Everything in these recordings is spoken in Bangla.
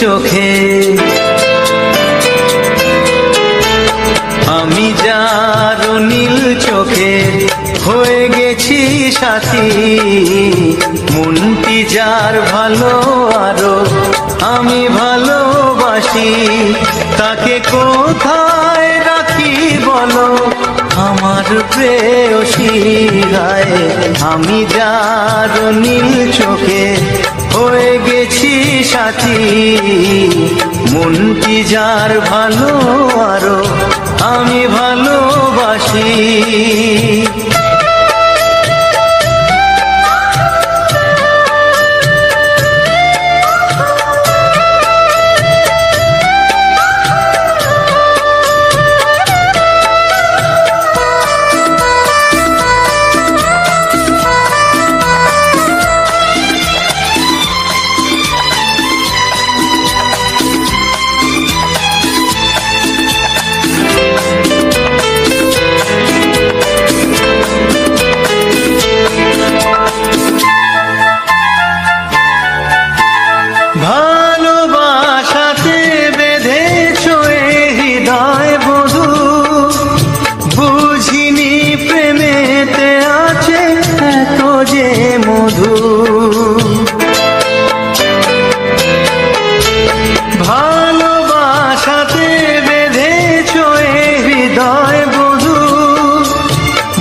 চোখে, আমি যার নীল চোখে হয়ে গেছি সাথী। মনটি যার ভালো আরো আমি ভালোবাসি, তাকে কোথায় রাখি বলো আমার প্রেয়সী গায়ে। আমি যার নীল চোখে হয়ে গেছি সাথী, মনটি যার ভালো আরো আমি ভালোবাসি। ভালোবাসাতে বেঁধেছ হৃদয় বধূ, বুঝিনি প্রেমেতে আছে এত যে মধু। ভালোবাসাতে বেঁধেছ হৃদয় বধূ,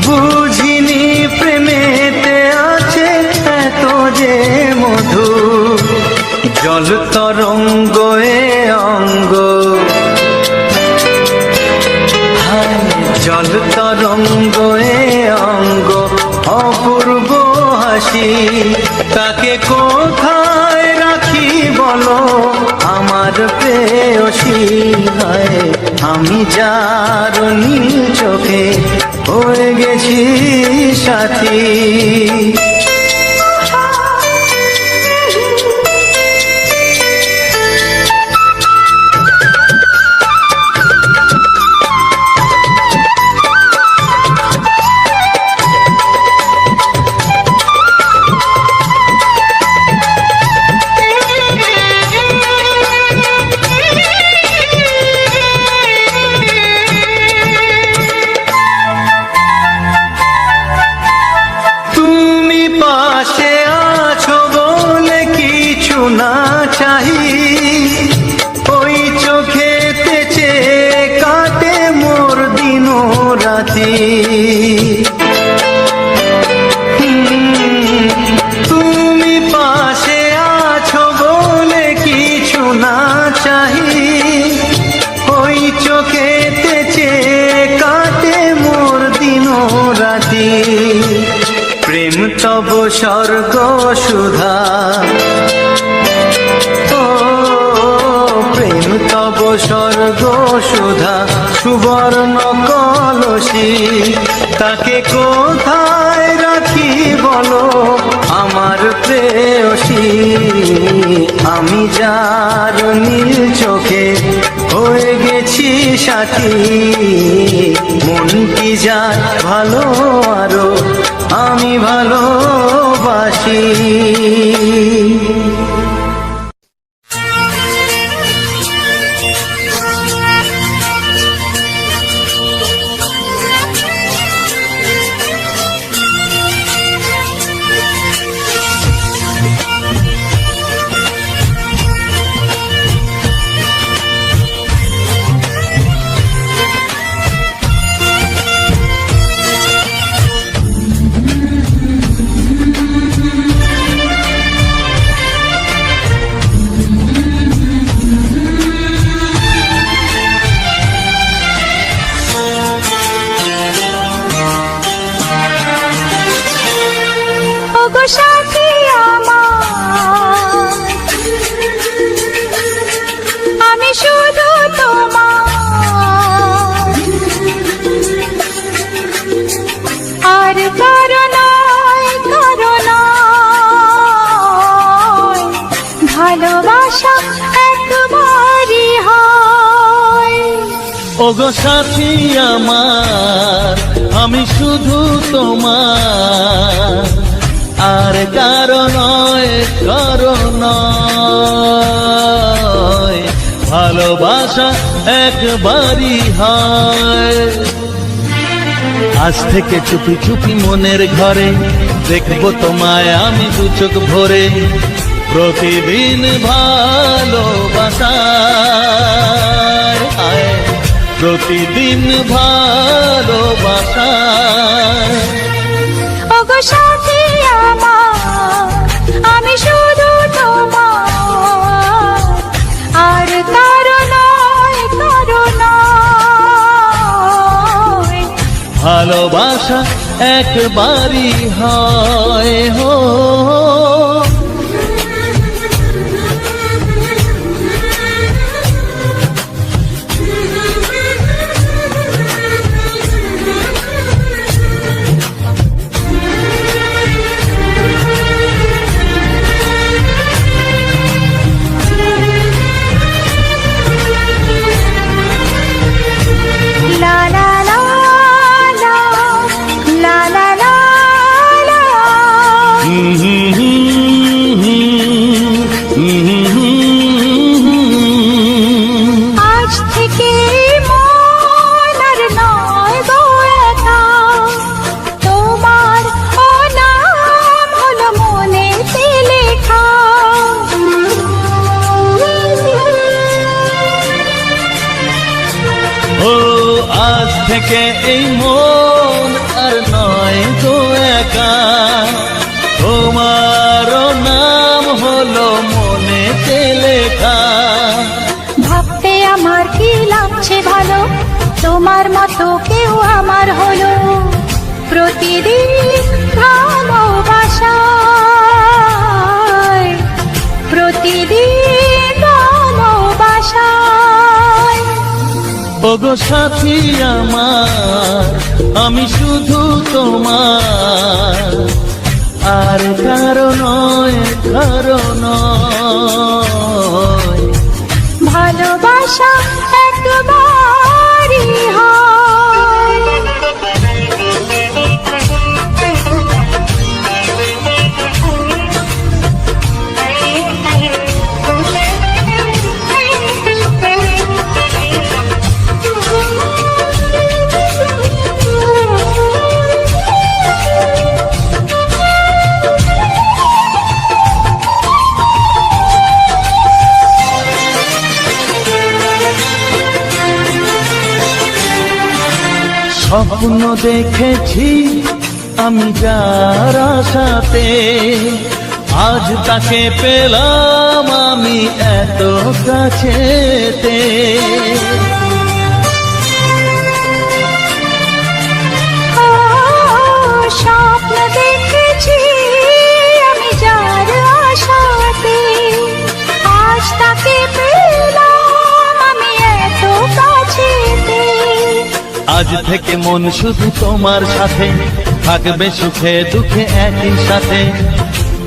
বুঝিনি প্রেমেতে আছে এত যে মধু। জল তরঙ্গ এ অঙ্গ, জল তরঙ্গ এ অঙ্গ অপূর্ব হাসি, তাকে কোথায় রাখি বলো আমার প্রেয়সী গায়ে। আমি যার নীল চোখে হয়ে গেছি সাথী। পাশে আছো বলে কিছু না চাহি, ওই চোখেতে চেয়ে কাটে মোর দিন রাতি। তুমি পাশে আছো বলে কিছু না চাহি, ওই চোখেতে চেয়ে কাটে মোর দিন রাতি। প্রেম তব স্বর্গ সুধা, ও প্রেম তব স্বর্গ সুধা সুবর্ণ কলসী, তাকে কোথায় রাখি বলো আমার প্রেয়সী। আমি যার নীল চোখে হয়ে গেছি সাথী, মনটি যার ভালো আরো আমি ভালোবাসি। সাথী আমার, আমি শুধু তোমার, আর কারো নয় কারো নয়, ভালোবাসা একবারই হয়। ওগো সাথী আমার, আমি শুধু তোমার, আর কারো নয় কারো নয়। ভালোবাসা একবারই হয়। আজ থেকে চুপি চুপি মনের ঘরে দেখবো তোমায় আমি দু চোখ ভরে, প্রতিদিন ভালোবাসায় আয়, প্রতিদিন ভালোবাসায়। ওগো সাথী আমার, আমি শুধু তোমার, আর কারো নয়, কারো নয়। ভালোবাসা একবারই হয় হো। লা লা লা লা, লা লা লা লা। আজ থেকে মন আর নয় গো একা, তোমার ও নাম হলো মনেতে লেখা। ও আজ থেকে এই মন আর নয় গো একা, তোমার নাম হলো মনেতে লেখা। ভাবতে আমার কি লাগছে ভালো, তোমার মতো কেউ আমার হলো। প্রতিদিন ভালোবাসায়, প্রতিদিন ভালোবাসায়। ওগো সাথী আমার, আমি শুধু তোমার, আর কারো নয়, কারো নয়। ভালোবাসা একবারই হয়। স্বপ্ন দেখেছি আমি যার আশাতে, আজ তাকে পেলাম আমি এত কাছেতে। স্বপ্ন দেখেছি আমি যার আশাতে, আজ তাকে পেলাম আমি এত কাছেতে। আজ থেকে মন শুধু তোমার সাথে, থাকবে সুখে দুঃখে একই সাথে,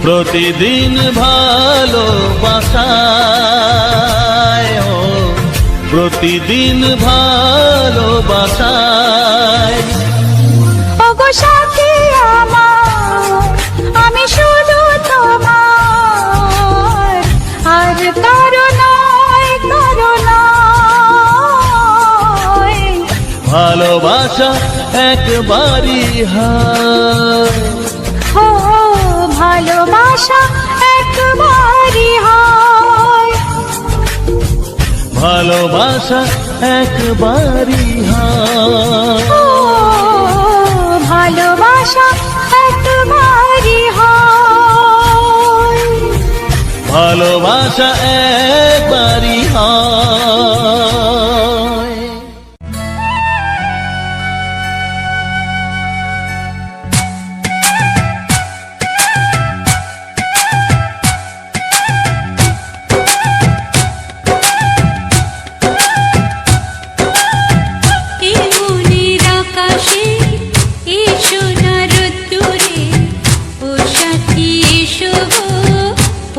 প্রতিদিন ভালোবাসায় ও, প্রতিদিন ভালোবাসায়। ওগো সাথী আমার, আমি শুধু তোমার, আর কারো নয়, কারো নয়। ভালোবাসা একবারই হয়। ও ভালোবাসা একবারই হয়। ভালোবাসা একবারই হয়। ও ভালোবাসা একবারই হয়। ভালোবাসা একবারই হয়।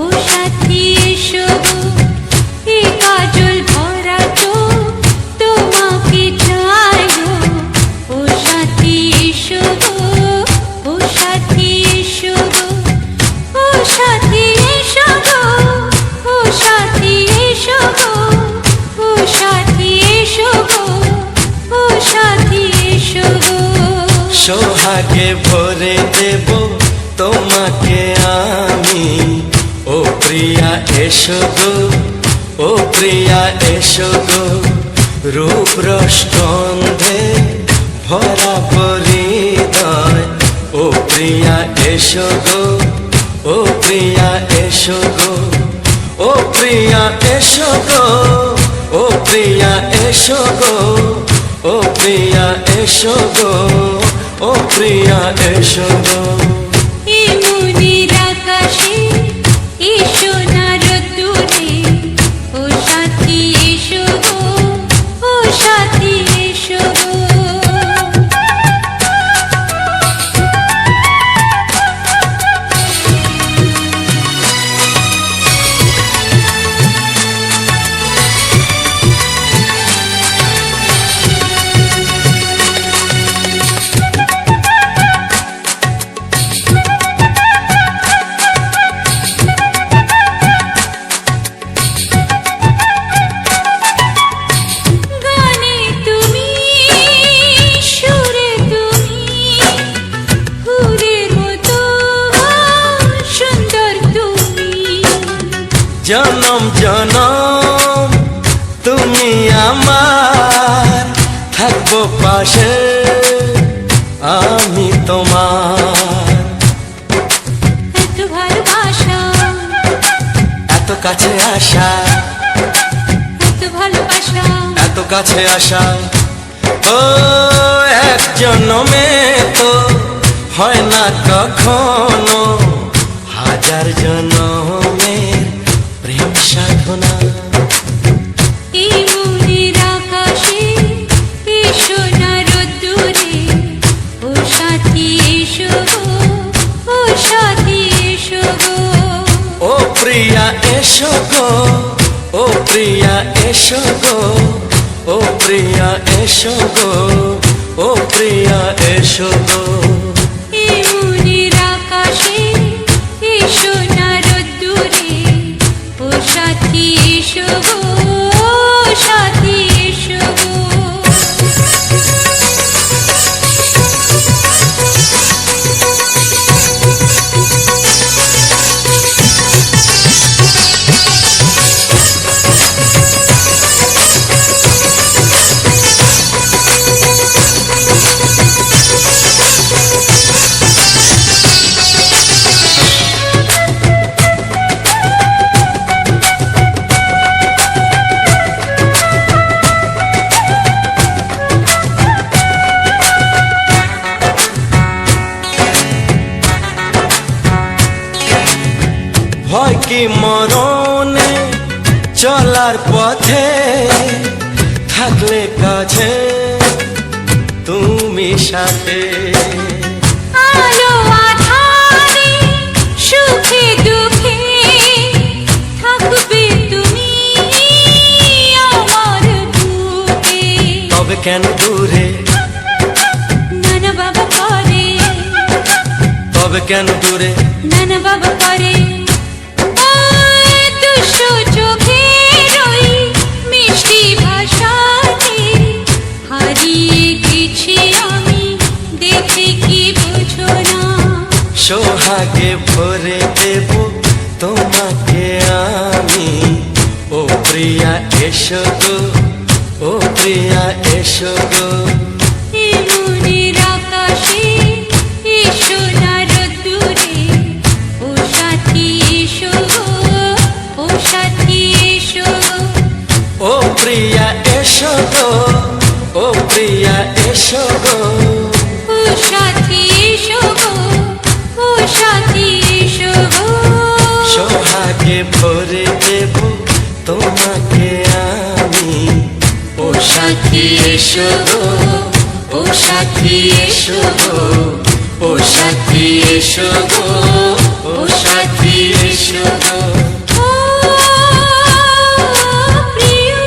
ও সাথী এসো, এ কাজল ভরা চোখ সোহাগে ভরে দেব তোমাকে আমি। ও প্রিয়া এসো গো, ও প্রিয়া এসো গো, রূপ রস গন্ধে ভরা পরিদয়। ও প্রিয়া এসো গো, ও প্রিয়া এসো গো, ও প্রিয়া এসো গো, ও প্রিয়া এসো গো, ও প্রিয়া এসো গো, ও প্রিয়া এসো গো। এই মনের আকাশে এসো না রোদ্দুরে, ও সাথী এসো গো, ও সাথী এসো গো। গানে তুমি, সুরে তুমি, ফুলের মতো সুন্দর তুমি। জনম জনম তুমি আমার, থাকবো পাশে আমি তোমার। এত ভালোবাসা, এত কাছে আসা, এত ভালোবাসা, এত কাছে আসা, ও এক জন্মে তো হয় না কখনো, হাজার জন্মের প্রেম সাধনা। এই মনের আকাশে এসো না রোদ্দুরে, ও সাথী এসো গো, ও সাথী এসো গো। ও প্রিয়া এসো গো, ও প্রিয়া এসো গো, ও প্রিয়া এসো গো, ও প্রিয়া এসো গো। এই মনের আকাশে এসো না রোদ্দুরে, ও সাথী এসো গো, ও সাথী এসো গো। ভয় কি মরণে চলার পথে, থাকলে কাছে তুমি সাথে। আলো আঁধারে, সুখে দুঃখে, থাকবে তুমি আমার বুকে। তবে কেন দূরে, নানা বাবা করে, তবে কেন দূরে, নানা বাবা করে। ওই দুষ্টু চোখের ওই মিষ্টি ভাষাতে হারিয়ে গেছি আমি, দেখে কি বুঝো না। সোহাগে ভরে দেব তোমাকে আমি। ও প্রিয়া এসো গো, ও প্রিয়া এসো গো। এই মনের আকাশে এসো না রোদ্দুরে, ও সাথী এসো গো, ও সাথী এসো গো। ও প্রিয়া এসো গো, ও প্রিয়া এসো গো। ও সাথী এসো গো, ও সাথী এসো গো। সোহাগে ভরে দেব তোমাকে আমি। ও সাথী এসো গো, ও সাথী এসো গো, ও সাথী এসো গো, ও সাথী এসো গো। ও প্রিয়,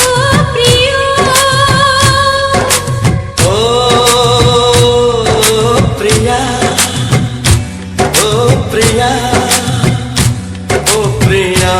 ও প্রিয়, ও প্রিয়া, ও প্রিয়া, ও প্রিয়া।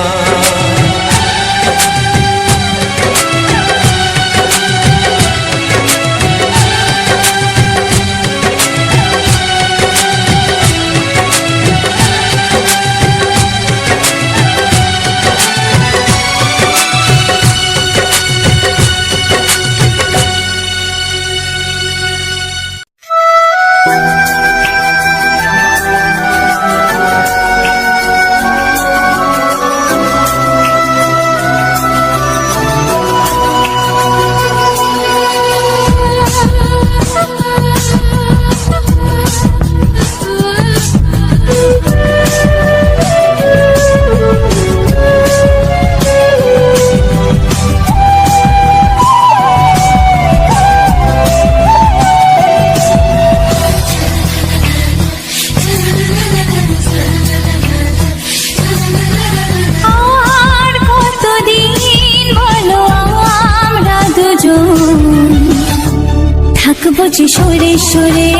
যে সরে সরে,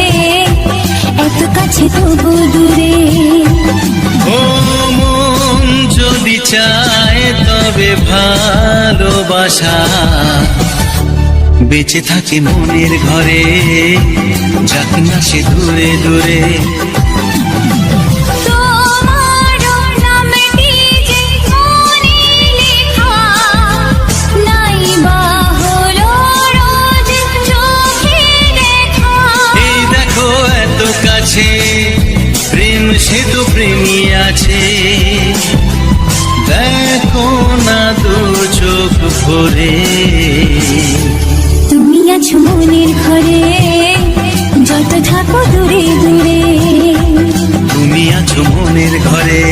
এত কাছে তবু দূরে। ও মন যদি চায় তবে ভালোবাসা বেঁচে থাকে মনের ঘরে, যাক না সে দূরে দূরে। তোমার নামটি যে মনে লেখা, নাই বা হলো রোজ চোখে দেখা। এই দেখো এত কাছে, প্রেম সে তো প্রেমী আছে, দেখো না দু চোখ ভরে। তুমি আছো মনের ঘরে, যত থাকো দূরে দূরে। তুমি আছো মনের ঘরে,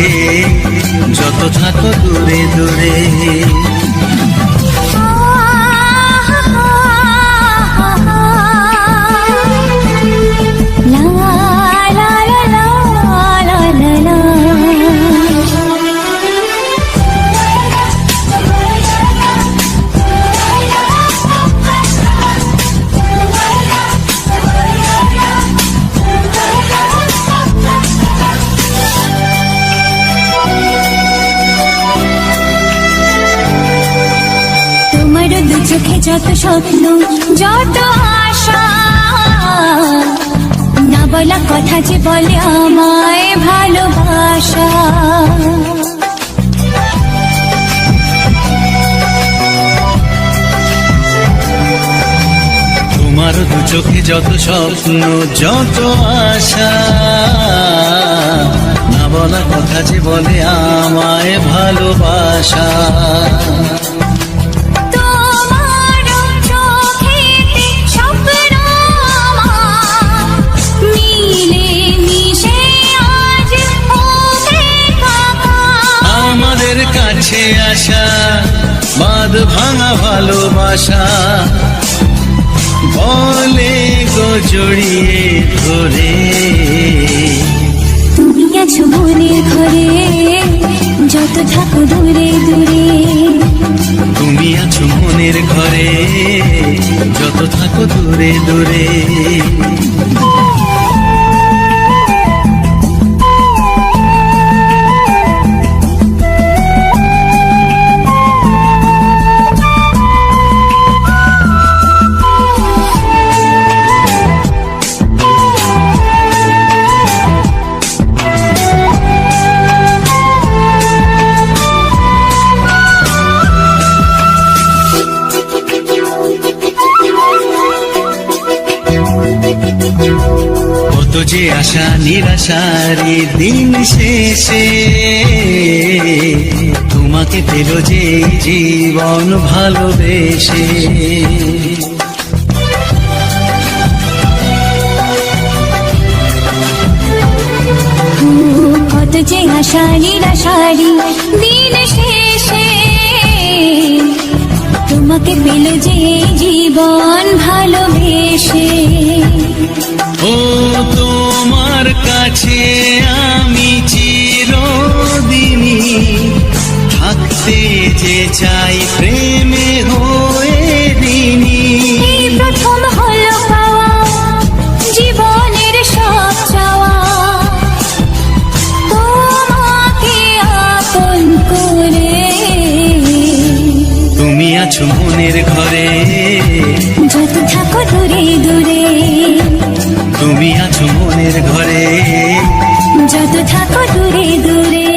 যত থাকো দূরে দূরে। লা লা লা লা লা লা লা। তোমার দু চোখে যত স্বপ্ন, যত আশা, না বলা কথা যে বলে আমায় ভালোবাসা। তোমার দু চোখে যত স্বপ্ন, যত আশা, না বলা কথা যে বলে আমায় ভালোবাসা। তোমার চোখেতে স্বপ্ন আমার, মিলে মিশে আজ হবে থাকা। আমাদের কাছে আসা বাঁধ ভাঙা ভালোবাসা, বলে গো জড়িয়ে ধরে। তুমি আছো মনের ঘরে, যত থাকো দূরে দূরে। তুমি আছো মনের ঘরে, যত থাকো দূরে দূরে। কত যে আশা নিরাশারি দিন শেষে, তোমাকে পেল যে জীবন ভালোবেসে। কত যে আশা নিরাশারি দিন শেষে, তোমাকে পেল যে জীবন ভালোবেসে। ও তোমার কাছে আমি চিরদিনই থাকতে যে চাই, প্রেমে হয়ে দিনই। এই প্রথম হলো পাওয়া জীবনের সব চাওয়া, তোমাকে আপন করে। তুমি আছো মনের ঘরে, যত থাকো দূরে দূরে। তুমি আছো মনের ঘরে, যত থাকো দূরে দূরে।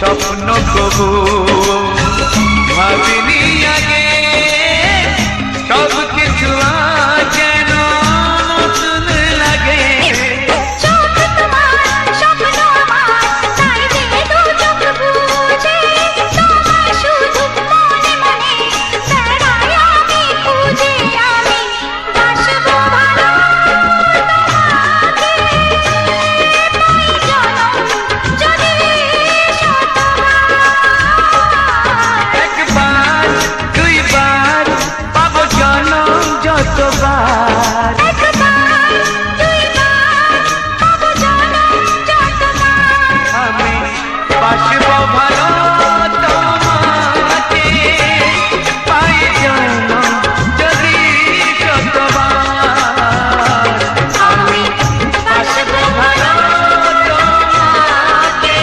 স্বপ্ন কবু ভাবিনি আগে, সব কিছু আজ যেন নতুন লাগে। চোখ তোমার স্বপ্ন আমার, তাই দিয়ে দু চোখ বুঝে তোমায় শুধু মনে মনে বেড়াই আমি খুঁজে। আমি বাসবো ভালো তোমাকে, পাই জনম যদি শতবার। একবার দুইবার পাবো জনম যতবার, একবার দুইবার পাবো জনম যতবার। আমি বাসবো ভালো তোমাকে, পাই জনম যদি শতবার। আমি বাসবো ভালো তোমাকে,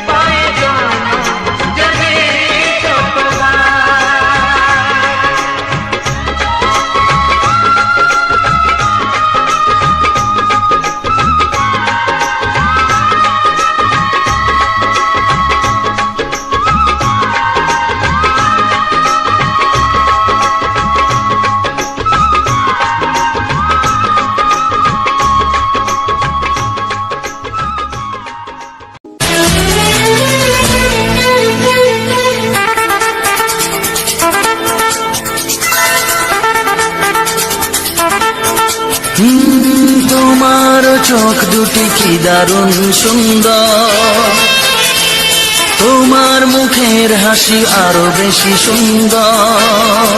পাই জনম যদি শতবার। তোমার চোখ দুটি কি দারুণ সুন্দর, তোমার মুখের হাসি আরো বেশি সুন্দর।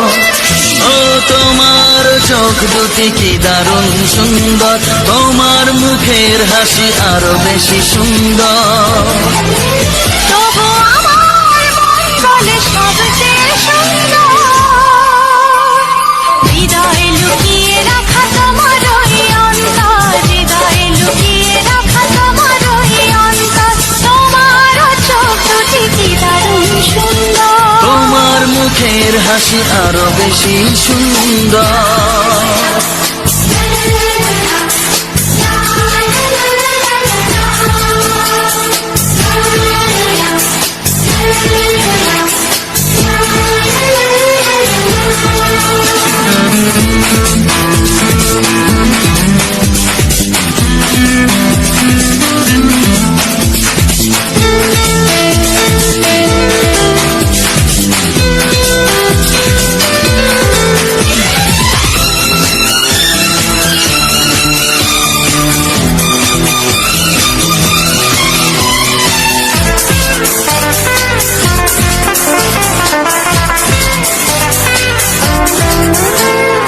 ও তোমার চোখ দুটি কি দারুণ সুন্দর, তোমার মুখের হাসি আরো বেশি সুন্দর। তবু আমার মন বলে সবচেয়ে সুন্দর, হৃদয়ে লুকিয়ে রাখা তোমার ওই অন্তর, হৃদয়ে লুকিয়ে রাখা তোমার ওই অন্তর। তোমার চোখ দুটি কি দারুণ সুন্দর, তোমার মুখের হাসি আরো বেশি সুন্দর।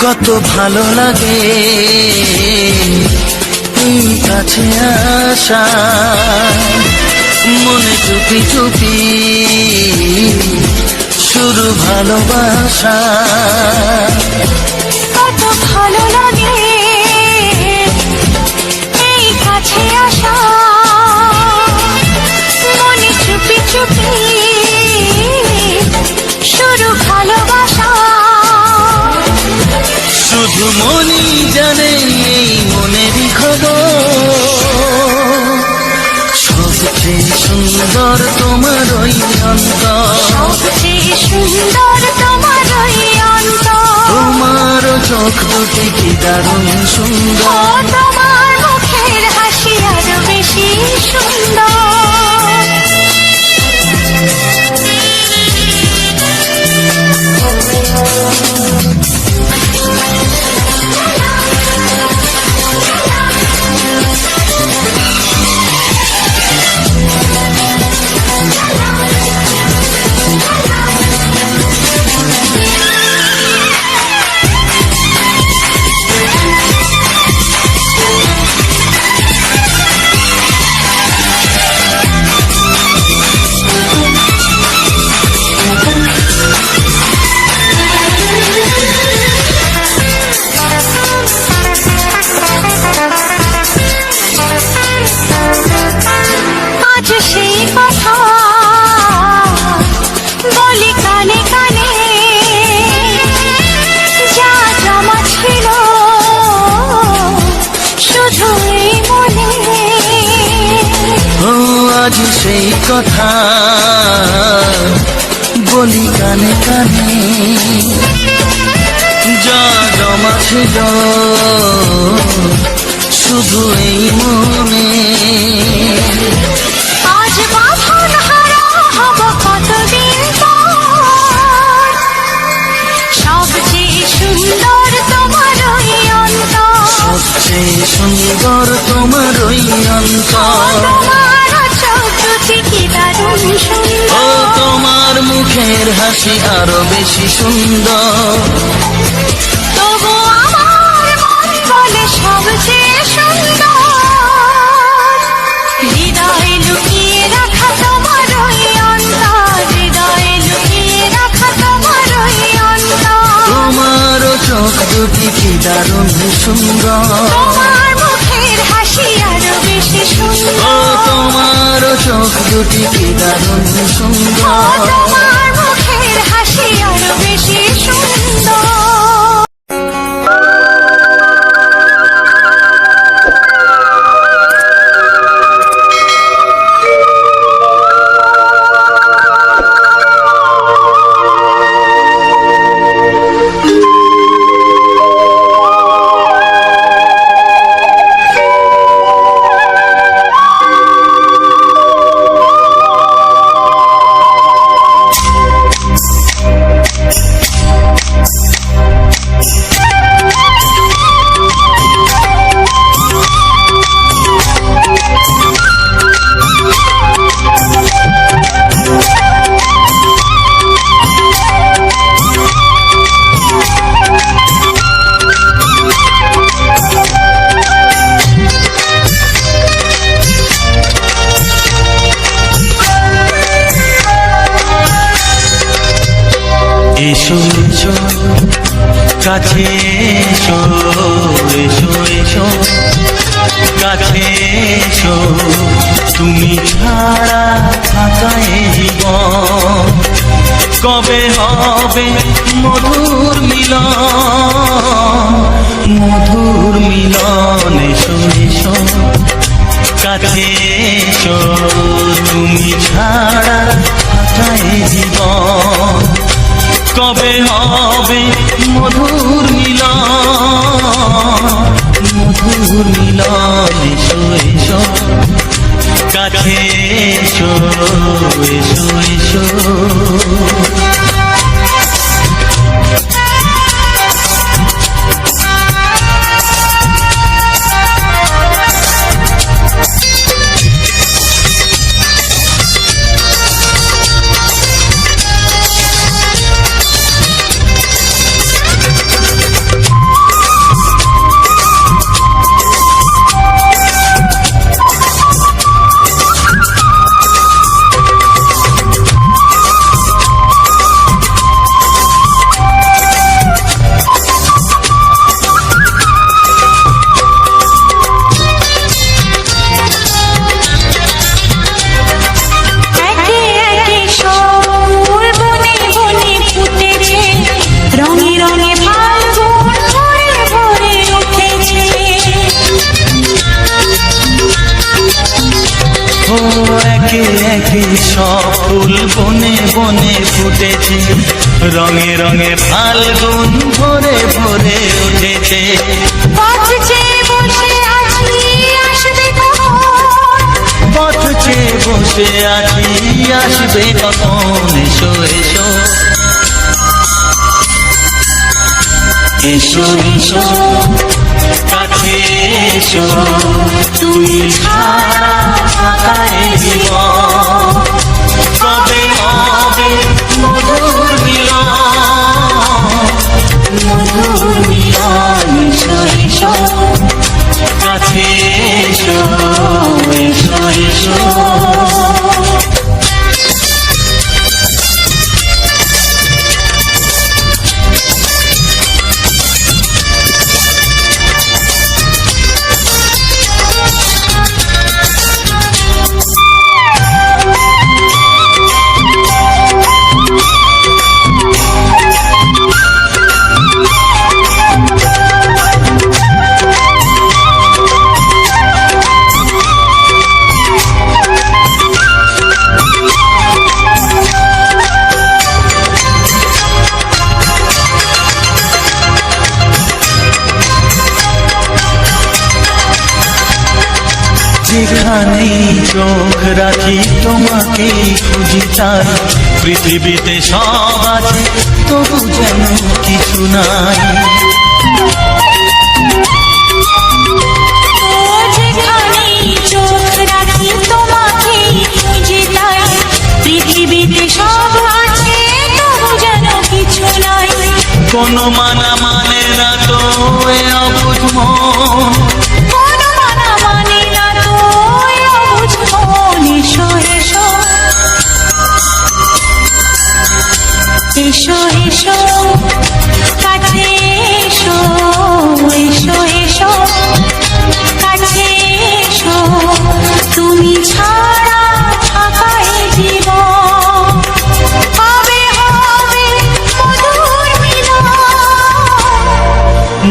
কত ভালো লাগে এই কাছে আসা, মনে চুপি চুপি শুরু ভালোবাসা। কত ভালো লাগে এই কাছে আসা, মনে চুপি চুপি শুরু ভালোবাসা। শুধু মনই জানে এই মনেরই খবর, সবচেয়ে সুন্দর তোমার ওই অন্তর, সবচেয়ে সুন্দর তোমার ওই অন্তর। তোমার চোখ দুটি কি দারুণ ও সুন্দর। তোমার মুখের হাসি আরো বেশি সুন্দর। আজ সেই কথা বলি কানে কানে, যা জমা ছিল শুধু এই মনে। আজ বাঁধন হারা হব কতদিন পর, সবচেয়ে সুন্দর তোমার ওই অন্তর, সবচেয়ে সুন্দর তোমার ওই অন্তর। তোমার চোখ দুটি কি দারুণ ও সুন্দর, তোমার মুখের হাসি আরো বেশি সুন্দর। তবু আমার মন বলে সবচেয়ে সুন্দর, হৃদয়ে লুকিয়ে রাখা তোমার ওই অন্তর, হৃদয়ে লুকিয়ে রাখা তোমার ওই অন্তর। তোমার চোখ দুটি কি দারুণ সুন্দর, তোমার মুখের হাসি আরো বেশি ও সুন্দর, তোমার চোখ দুটি কি দারুণ সুন্দর। তোমার মুখের হাসি আরো বেশি সুন্দর। এসো এসো কাছে এসো, এসো এসো কাছে এসো, তুমি ছাড়া থাকা এ জীবন কবে হবে মধুর মিলন, মধুর মিলন। এসো এসো কাছে এসো, তুমি ছাড়া থাকা এ জীবন কবে হবে মধুর মিলন, মধুর মিলন। এসো এসো কাছে এসো, এসো এসো। একে একে সব ফুল বনে বনে ফুটেছে, রঙে রঙে ফাল্গুন ভরে ভরে উঠেছে। পথ চেয়ে বসে আছি আসবে কখন, পথ চেয়ে বসে আছি আসবে কখন। এসো এসো এসো এসো কাছে এসো, তুমি ছাড়া থাকা এ জীবন কবে হবে মধুর মিলন, মধুর মিলন। এসো এসো কাছে এসো, এসো এসো। যেখানেই চোখ রাখি তোমাকে খুঁজি তাই, পৃথিবীতে সব আছে তবু যেন কিছু নাই। ও যেখানেই চোখ রাখি তোমাকে খুঁজি তাই, পৃথিবীতে সব আছে তবু যেন কিছু নাই। কোনো মানা মানে না তো এ অবুঝ মন, কোনো মানা মানে না তো এ অবুঝ মন। এসো এসো এসো এসো কাছে এসো, এসো এসো কাছে এসো, তুমি ছাড়া থাকা এ জীবন হবে হবে মধুর মিলন।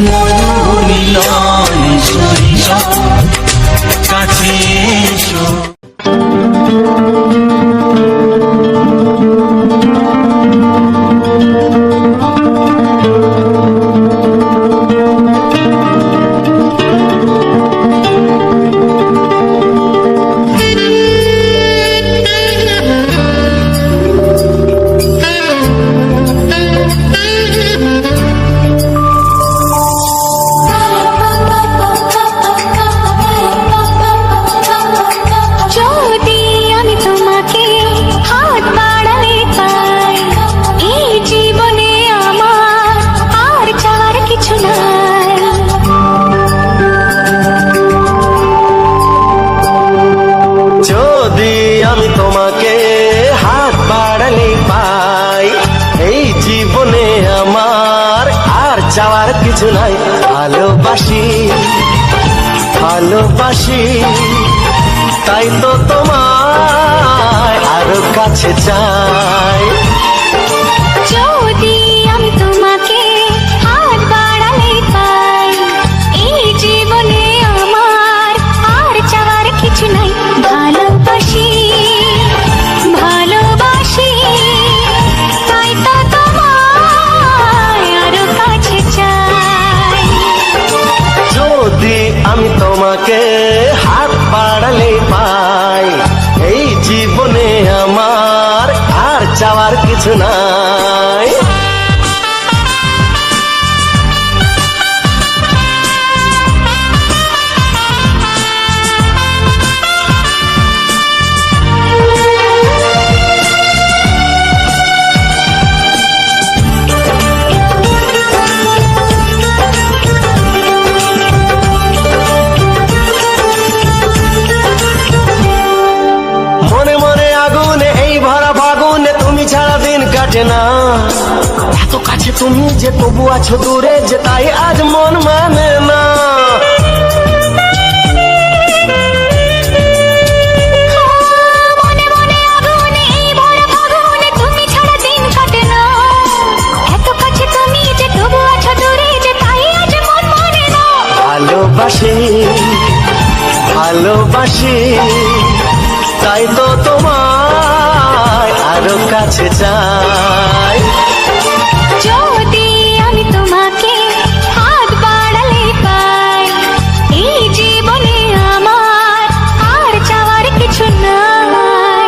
মধুর মিলন। এসো এসো কাছে এসো। যদি আমি তোমাকে হাত বাড়ালে পাই, এই জীবনে আমার আর চাওয়ার কিছু নাই। যদি আমি তোমাকে হাত বাড়ালে পাই, এই জীবনে আমার আর চাওয়ার কিছু নাই। ভালোবাসি ভালোবাসি তাই তো তোমায় আরো কাছে চাই। যদি আমি তোমাকে হাত বাড়ালে পাই, এই জীবনে আমার আর চাওয়ার কিছু নাই। ভালোবাসি ভালোবাসি তাই তো তোমায় আরো কাছে চাই। যদি আমি তোমাকে হাত বাড়ালে পাই, এই জীবনে আমার আর চাওয়ার কিছু নাই। মনে মনে আগুনে এই ভরা ফাগুনে তুমি ছাড়া দিন কাটে না। এত কাছে তুমি যে তবু আছো দূরে, যে তাই আজ মন মানে না। মনে মনে আগুনে এই ভরা ফাগুনে তুমি ছাড়া দিন কাটে না। এত কাছে তুমি যে তবু আছো দূরে, যে তাই আজ মন মানে না। ভালোবাসি ভালোবাসি তাই তো তোমায় আরো কাছে চাই। যদি আমি তোমাকে হাত বাড়ালে পাই, এই জীবনে আমার আর চাওয়ার কিছু নাই।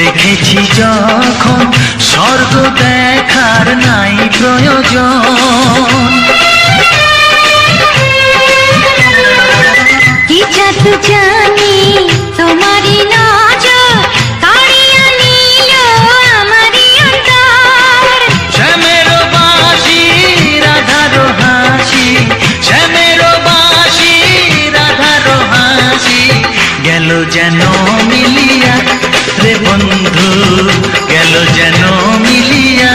দেখেছি যখন স্বর্গ দেখার নাই প্রয়োজন। কি জাদু জানি তোমারই নজর কাড়িয়া নিল আমারই অন্তর। শ্যামের বাঁশি রাধার হাসি, শ্যামের বাঁশি রাধার হাসি, গেল যেন মিলিয়া রে বন্ধু, গেল যেন মিলিয়া।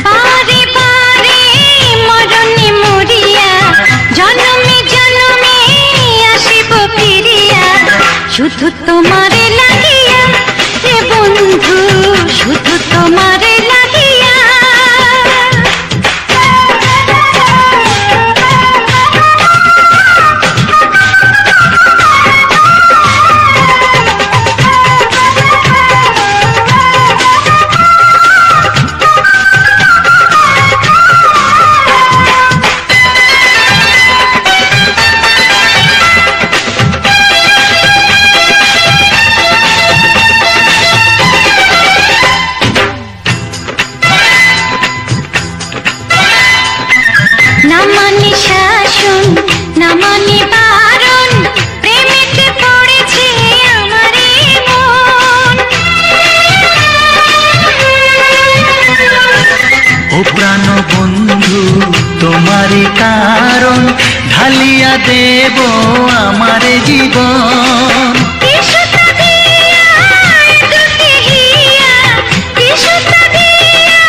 বারে বারে মরণে মরিয়া জনমে জনমে আসিব ফিরিয়া, শুধু তোমারে লাগিয়া রে বন্ধু, শুধু তোমারে লাগিয়া। না মানে শাসন না মানে বারণ, প্রেমেতে পড়েছে আমারে মন। ও প্রাণ বন্ধু তোমারই কারণ, ঢালিয়া দেব আমারে জীবন। বিশুদ্ধ দিয়া দুটি হিয়া, বিশুদ্ধ দিয়া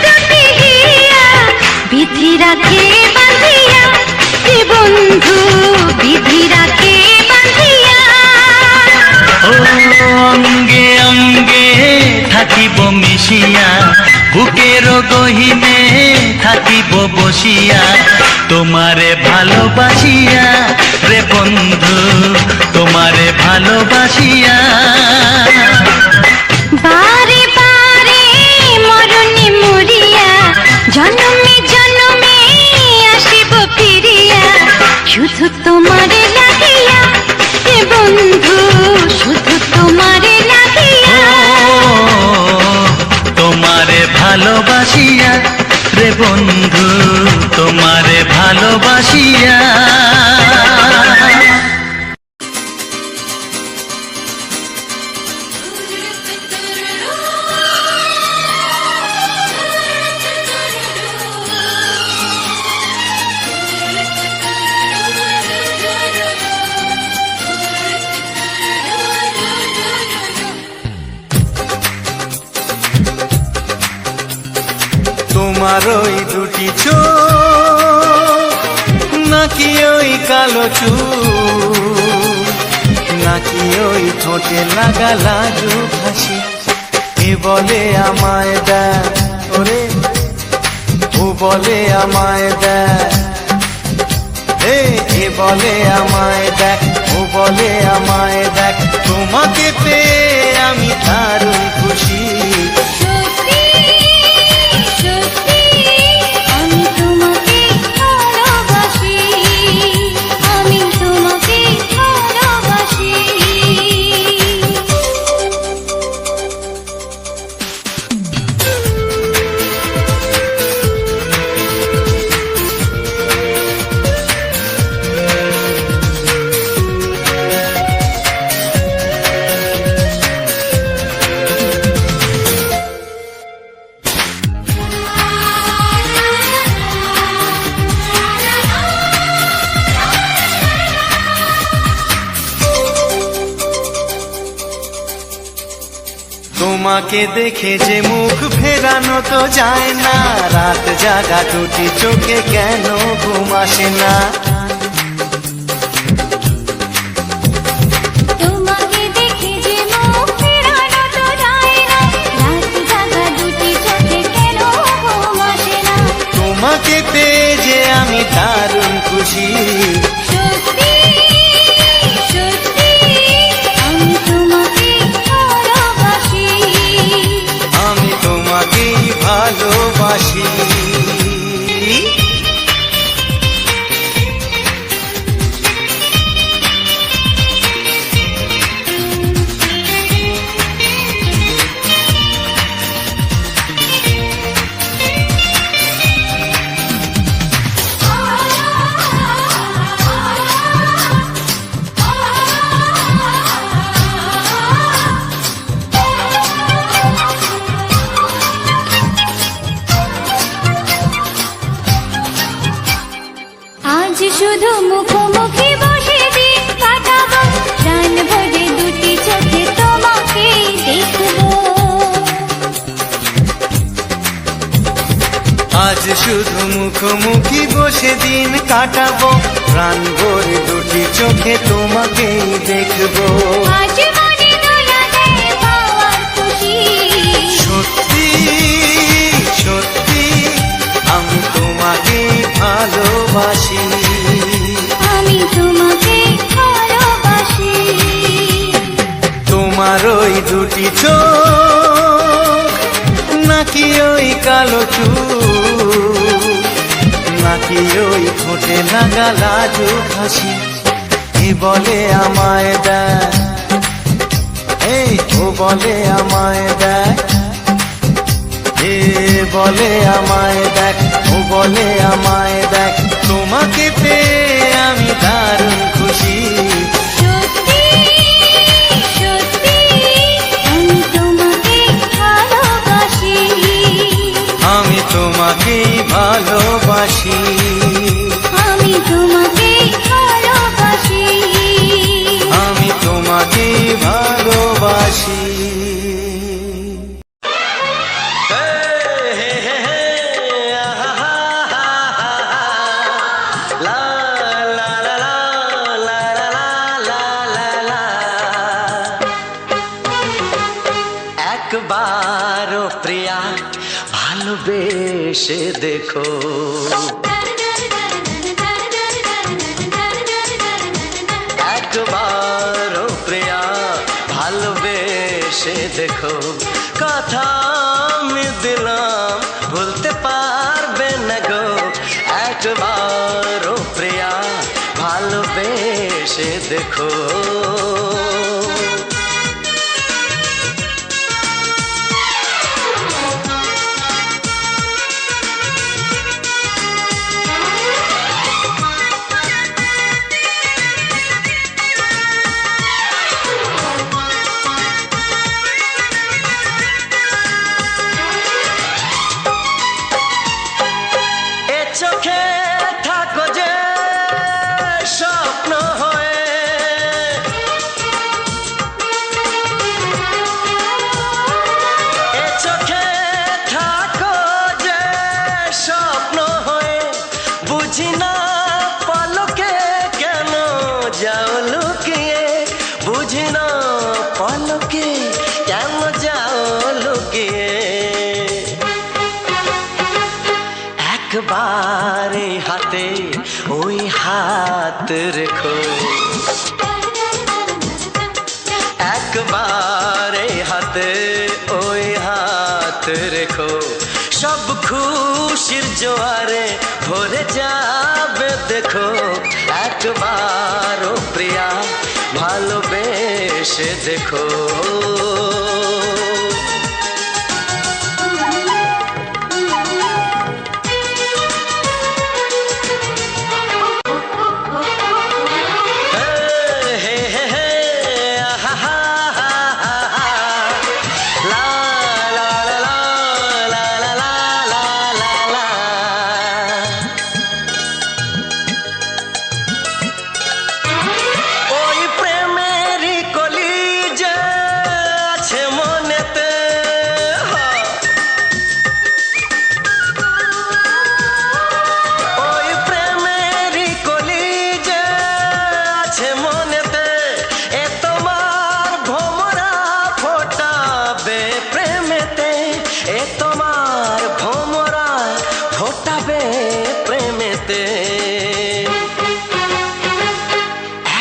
দুটি হিয়া, বিধি রাখে বাঁধিয়া হে বন্ধু, বিধি রাখে বাঁধিয়া। ও অঙ্গে অঙ্গে থাকিব মিশিয়া, বুকের গহিনে থাকিব বসিয়া, তোমারে ভালোবাসিয়া রে বন্ধু, তোমারে ভালোবাসিয়া। বারে বারে মরণে মরিয়া জনমে জনমে আসিব ফিরিয়া, শুধু তোমারে লাগিয়া হে বন্ধু, শুধু তোমারে লাগিয়া। তোমারে ভালোবাসিয়া রে বন্ধু, তোমারে ভালোবাসিয়া। তোমার ওই দুটি চোখ, নাকি ওই কালো চুল, নাকি ওই ঠোঁটে লাগা লাজুক হাসি, এ বলে আমায় দেয় ওরে, ও বলে আমায় দেয়, এ বলে আমায় দেখ, ও বলে আমায় দেখ, তোমাকে পেয়ে আমি দারুণ খুশি। সত্যি সত্যি আমি তোমাকে ভালোবাসি, আমি তোমাকে ভালোবাসি। তোমাকে দেখে যে মুখ ফেরানো তো যায় না, রাত জাগা দুটি চোখে কেন ঘুম আসে না। তোমাকে দেখে যে মুখ ফেরানো তো যায় না, রাত জাগা দুটি চোখে কেন ঘুম আসে না। তোমাকে পেয়ে যে আমি দারুণ খুশি। সত্যি সত্যি আমি তোমাকে ভালোবাসি, আমি তোমাকেই ভালোবাসি। শুধু মুখোমুখি বসে দিন কাটাবো, প্রাণ ভরে দুটি চোখে তোমাকেই দেখবো। আজ মনে দোলা দেয় পাওয়ার খুশি, সত্যি সত্যি আমি তোমাকেই ভালোবাসি। আমি তোমাকে ভালোবাসি। তোমার ওই দুটি চোখ, নাকি ওই কালো চুল, নাকি ওই ঠোঁটে লাগা লাজুক হাসি, এ বলে আমায় দেখ, এই ও বলে আমায় দেখ, এ বলে আমায় দেখ, ও বলে আমায় দেখ, তোমাকে পেয়ে আমি দারুণ খুশি। সত্যি সত্যি আমি তোমাকে ভালোবাসি। আমি তোমাকেই ভালোবাসি। আমি তোমাকে ভালোবাসি। আমি তোমাকেই ভালোবাসি। একবারও প্রিয়া ভালোবেসে দেখো, একবারও প্রিয়া ভালোবেসে দেখো, কথা আমি দিলাম ভুলতে পারবে না গো। একবারও প্রিয়া ভালোবেসে দেখো। চোখে থাকো যে স্বপ্ন হয়ে, এ চোখে থাকো যে স্বপ্ন হয়ে, বুঝি না পলকে কেন যাও লুকিয়ে, বুঝি না পলকে কেন যাও লুকিয়ে। একবারে হাতে ওই হাত রেখো, একবারে হাতে ওই হাত রেখো, সব খুশির জোয়ারে ভরে যাবে দেখো। একবারও প্রিয়া ভালোবেসে দেখো।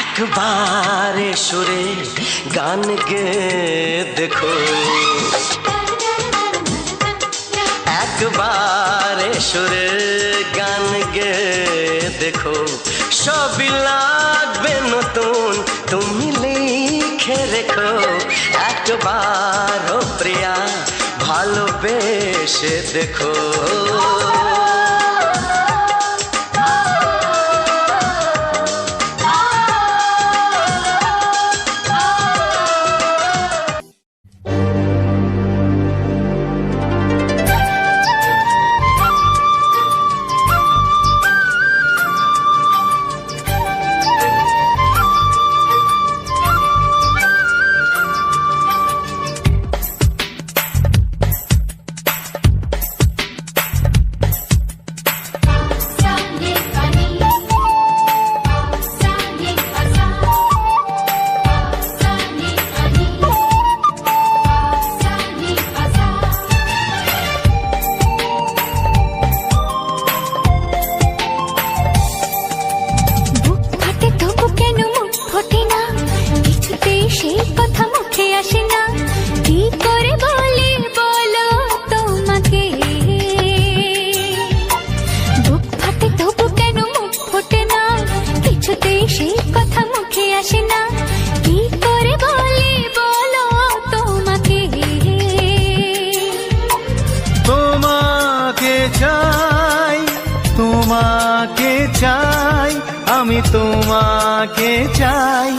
একবারে সুরে গান গে দেখো, একবারে সুরে গান গে দেখো, সবই লাগবে নতুন তুমি লিখে রেখো। একবারও প্রিয়া ভালোবেসে দেখো। আসে না, কি করে বলি বলো তোমাকে। তোমাকে চাই, তোমাকে চাই, আমি তোমাকে চাই,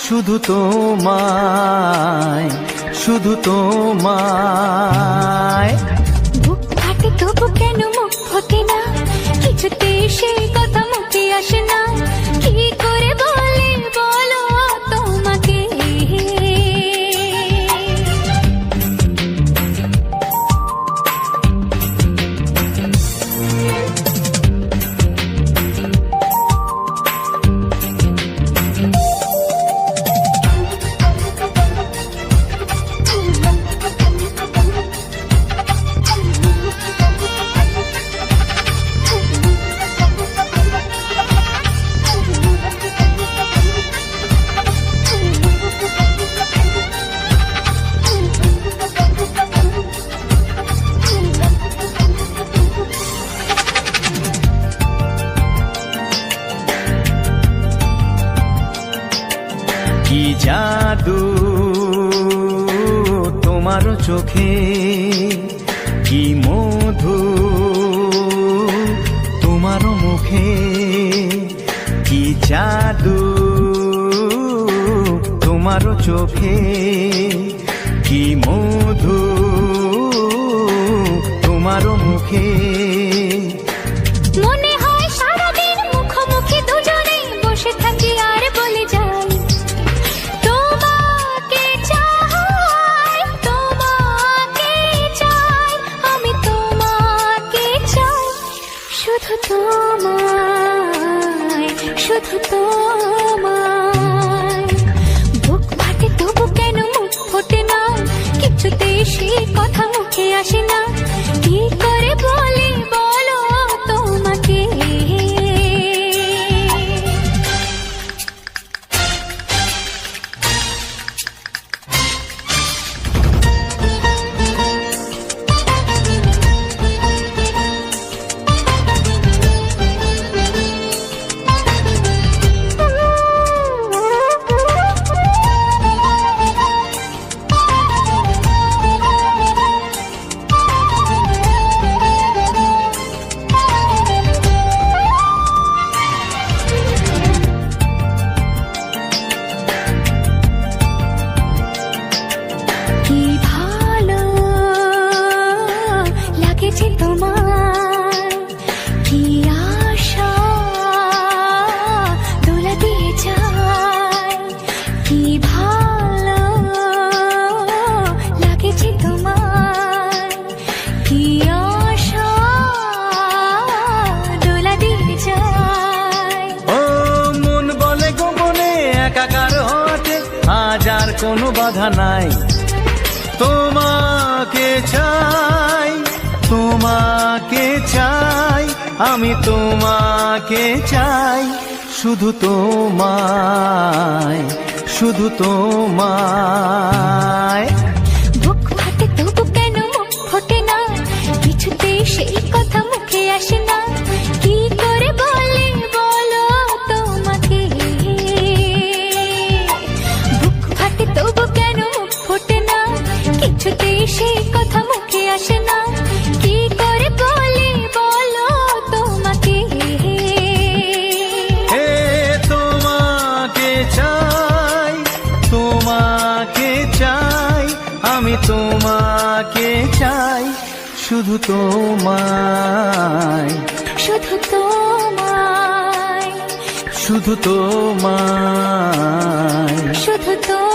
শুধু তোমায়, শুধু তোমায়। বুক ফাটে তবু কেন মুখ ফোটে না, কিছুতে সেই কথা মুখে আসে না, কি করে বলি বলো তোমাকে। কি জাদু তোমার চোখে, কি মধু তোমার মুখে, কি জাদু তোমার চোখে, কি মধু তোমার মুখে। মনে হয় সারাদিন মুখোমুখি দুজনে বসে থাকি আর বলে যাই, তোমাকে চাই, তোমাকে চাই, আমি তোমাকে চাই, শুধু তোমায়, শুধু তোমায়। বুক ফাটে তবু কেন মুখ ফোটে না, কিছুতে সেই কথা মুখে আসে না, কি করে বলি বলো তোমাকে। কি ভালো লাগেছে তোমার, কি আশা দোলা দিয়ে যায়, কি ভালো লাগেছে তোমার, কি আশা দোলা দিয়ে যায়। ও মন বলে গোপনে একাকার হতে, আজ আর কোনো বাধা নাই। তোমাকে চাই, তোমাকে চাই, আমি তোমাকে চাই, শুধু তোমায়, শুধু তোমায়। বুক ফাটে তবু কেন মুখ ফোটে না, কিছুতে সেই কথা মুখে আসে না, কি করে বলি বলো তোমাকে। বুক ফাটে তবু কেন মুখ ফোটে না, কিছুতে সেই কথা মুখে আসে না, কি করে বলি বলো তোমাকে। হে তোমাকে চাই, তোমাকে চাই, আমি তোমাকে চাই, শুধু তোমায়, শুধু তোমায়, শুধু তোমায়। শুধু তোমায়।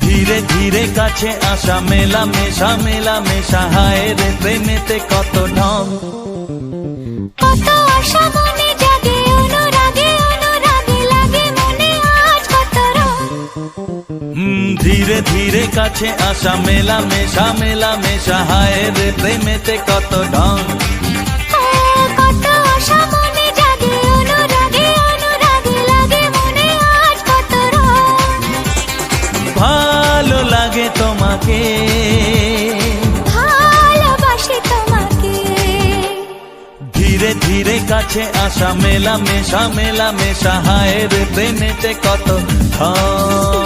ধীরে ধীরে কাছে আসা, মেলা মেশা, মেলা মেশা, হায় রে প্রেমেতে কত ঢং, কত আশা মনে কাছে আসা মেলামেশা মেলামেশা হায় রে প্রেমেতে কত ঢং কত আশা মনে জাগে অনুরাগে অনুরাগে লাগে মনে আজ কত রং ভালো লাগে তোমাকে ভালোবাসি তোমাকে ধীরে ধীরে কাছে আসা মেলামেশা মেলামেশা হায় রে প্রেমেতে কত ঢং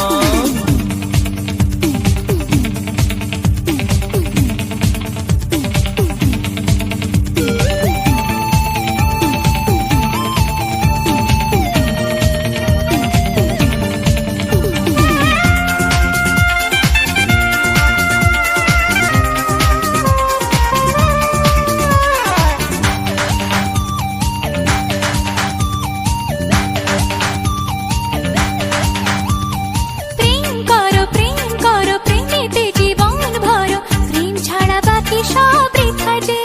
প্রেম করো প্রেমেতে জীবন ভরো প্রেম ছাড়া বাকি সব বৃথা যে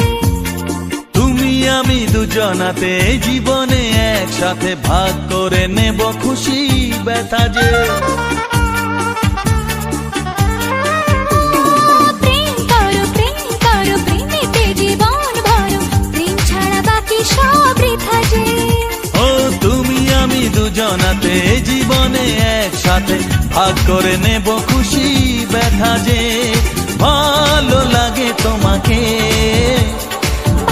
তুমি আমি দুজনাতে জীবনে একসাথে ভাগ করে নেব খুশি ব্যথা যে প্রেম করো প্রেমেতে জীবন ভরো প্রেম ছাড়া বাকি সব বৃথা যে ও তুমি আমি দুজনাতে জীবনে একসাথে ভাগ করে নেব খুশি ব্যথা যে ভালো লাগে তোমাকে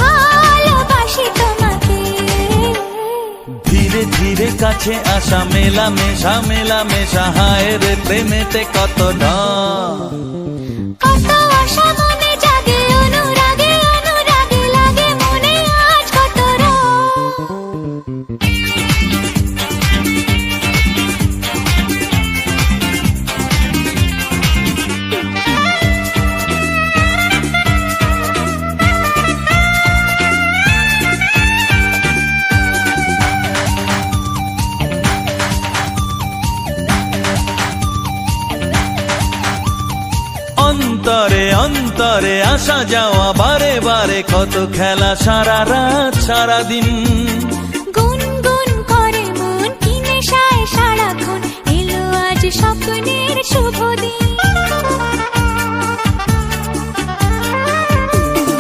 ভালোবাসি তোমাকে ধীরে ধীরে কাছে আসা মেলামেশা মেলামেশা হায় রে প্রেমেতে কত ঢং কত আশা মনে জাগে অনুরাগে অনুরাগে লাগে মনে আজ কত রং অন্তরে অন্তরে আসা যাওয়া বারে বারে কত খেলা সারা রাত সারা দিন গুনগুন করে মন কি নেশায় সারাক্ষণ এলো আজ স্বপ্নের শুভ দিন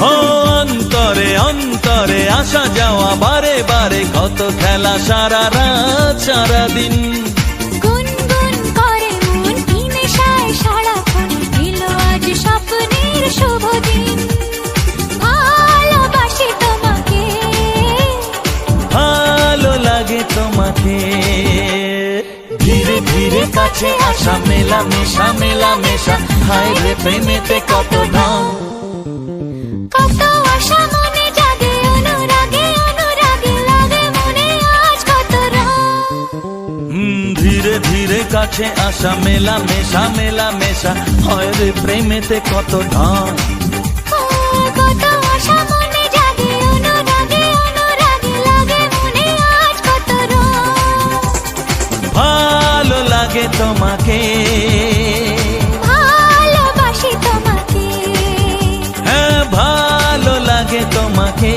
ও অন্তরে অন্তরে আসা যাওয়া বারে বারে কত খেলা সারা রাত সারা দিন গুনগুন করে মন কি নেশায় সারাক্ষণ এলো আজ স্বপ্নের শুভ দিন ভালোবাসি তোমাকে ভালো লাগে তোমাকে ধীরে ধীরে কাছে আসা মেলামেশা মেলামেশা হায় রে প্রেমেতে কত ঢং কত আশা মনে জাগে অনুরাগে অনুরাগে লাগে মনে আজ কত রং ধীরে ধীরে কাছে আসা মেলামেশা মেলামেশা হয় রে প্রেমেতে কত ঢং কত আশা মনে জাগে অনুরাগে অনুরাগে লাগে মনে আজ কত রং ভালো লাগে তোমাকে ভালোবাসি তোমাকে হ্যাঁ ভালো লাগে তোমাকে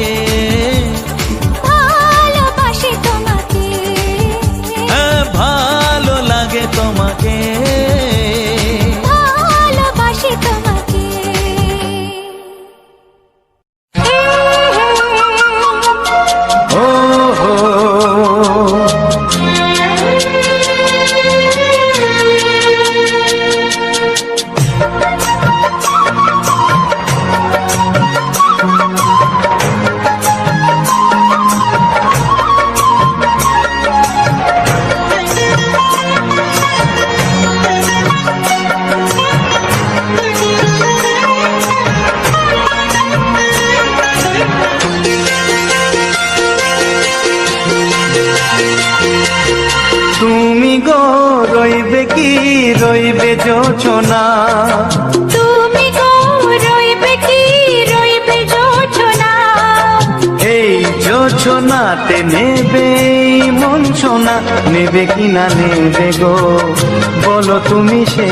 ভালোবাসি তোমাকে হ্যাঁ ভালো লাগে তোমাকে ভালোবাসি তোমাকে ও হো তুমি গো রইবে কি রইবে যোচনা তুমি গো রইবে কি রইবে যোচনা এই যোচনাতে নেবে এই মন সোনা নেবে কি না নেবে গো বলো তুমি সে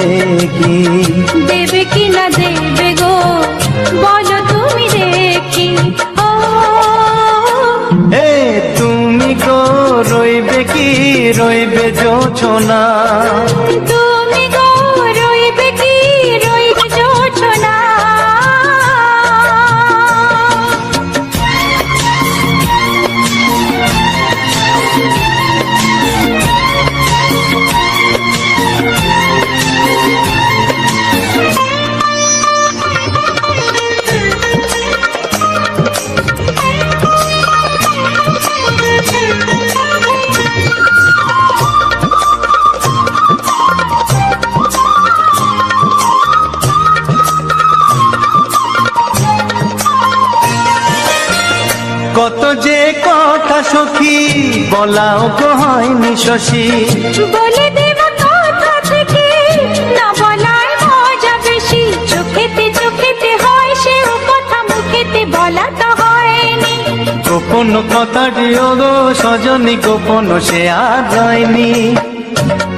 কি দেবে কি না দেবে গো বলো তুমি দেখি ও এ তুমি গো রইবে কি রইবে যোচনা তুমি গো রইবে কি কথা সখী বলাও গো হয়নি শশী বলে দেব কথা থেকে না বলার মজা বেশি চোখেতে চোখেতে হয় সে কথা মুখেতে বলা তো হয়নি গোপন কথাটি গো সজনী গোপন সে আর হয়নি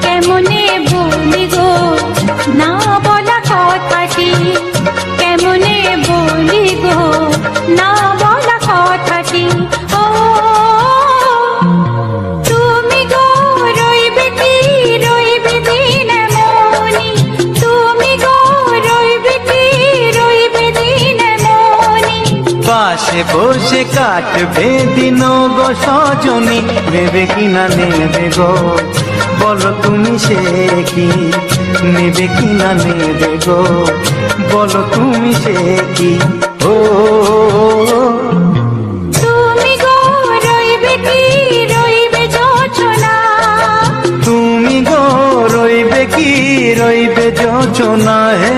কেমনে বলি গো না বলা কথাটি কেমনে বলি গো না বলা কথাটি ও তুমি গো রইবে কি রইবে দিন মনি তুমি গো রইবে কি রইবে দিন মনি পাশে বসে কাটবে দিন গো সজনী নেবে কিনা নেবে গো বলো তুমি সে কি নেবে কিনা নেবে গো বলো তুমি সে কি ও তুমি গো রইবে কি রইবে যোচনা তুমি গো রইবে কি রইবে যোচনা হে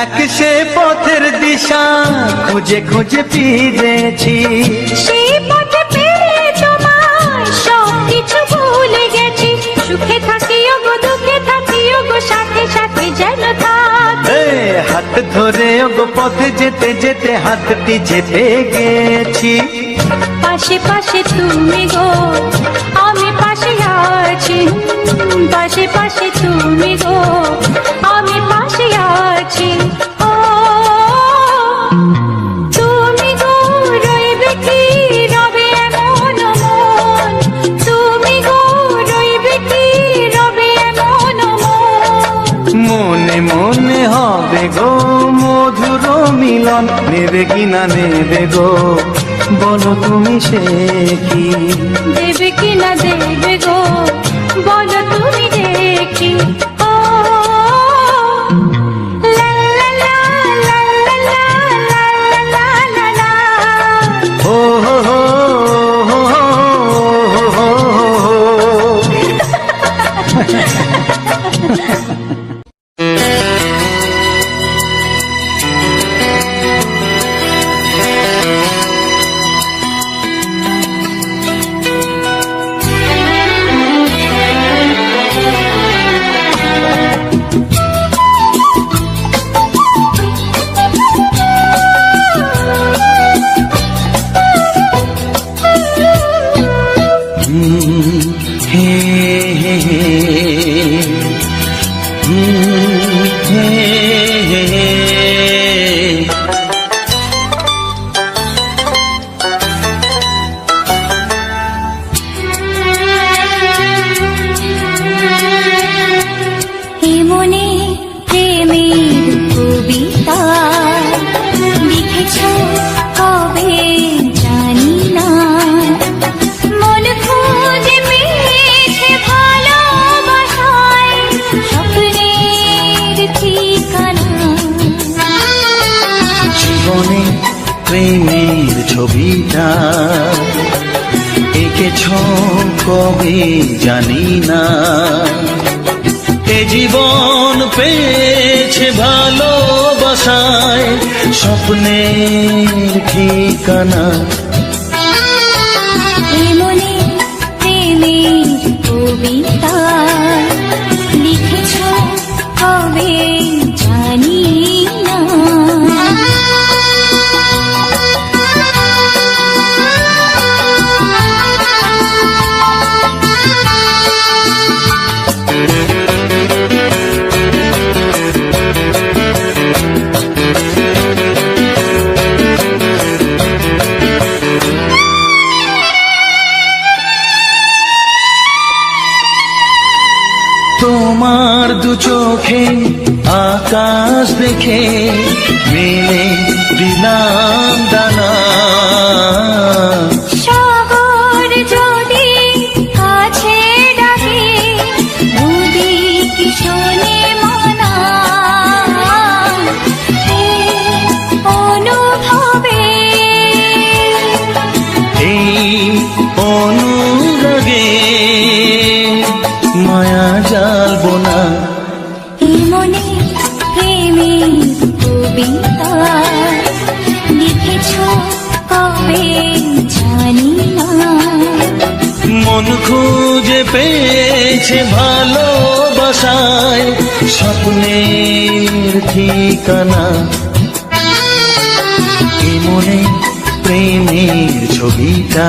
এক সে পথের দিশা খুঁজে খুঁজে ফিরেছি সেই পথে পেয়ে তোমায় সব কিছু ভুলে গেছি সুখে থাকিও গো দুঃখে থাকিও গো সাথে সাথে যেন থাক এ, হাত ধরে গো পথে যেতে যেতে হাতটি চেপে গেছি পাশে পাশে তুমি গো আমি পাশে আছি পাশে পাশে তুমি গো আমি পাশে আছি ও তুমি গো রইবে কি রবে এমন মন তুমি গো রইবে কি রবে এমন মন মনে মনে হবে গো মধুর মিলন নেবে কিনা নেবে গো বলো তুমি সে কি দেবে কি না দেবে গো বলো তুমি দেখি ও লা লা লা লা লা লা লা লা লা লা ও হো হো হো হো হো হো। এমনি প্রেমের কবিতা লিখেছ কবে জানি না মন খুঁজে পেয়েছে ভালোবাসায় স্বপ্নের ঠিকানা জীবনে প্রেমের ছবিটা এঁকেছ কবে জানি না এ জীবন পেয়েছে ভালোবাসায় স্বপ্নের ঠিকানা এমনি প্রেমের কবিতা লিখেছ কবে জানি না তোমার দু চোখে চোখে আকাশ দেখে মেলে দিলাম দানা। সাগর যদি কাছে ডাকে নদী কি শোনে মানা এই অনুভবে এই অনুরাগে মায়া জালবো না। এই মনে প্রেমের কবিতা লিখেছ কবে জানি না। মন খুঁজে পেয়েছে ভালোবাসায় স্বপ্নের ঠিকানা। এ মনে প্রেমের ছবিটা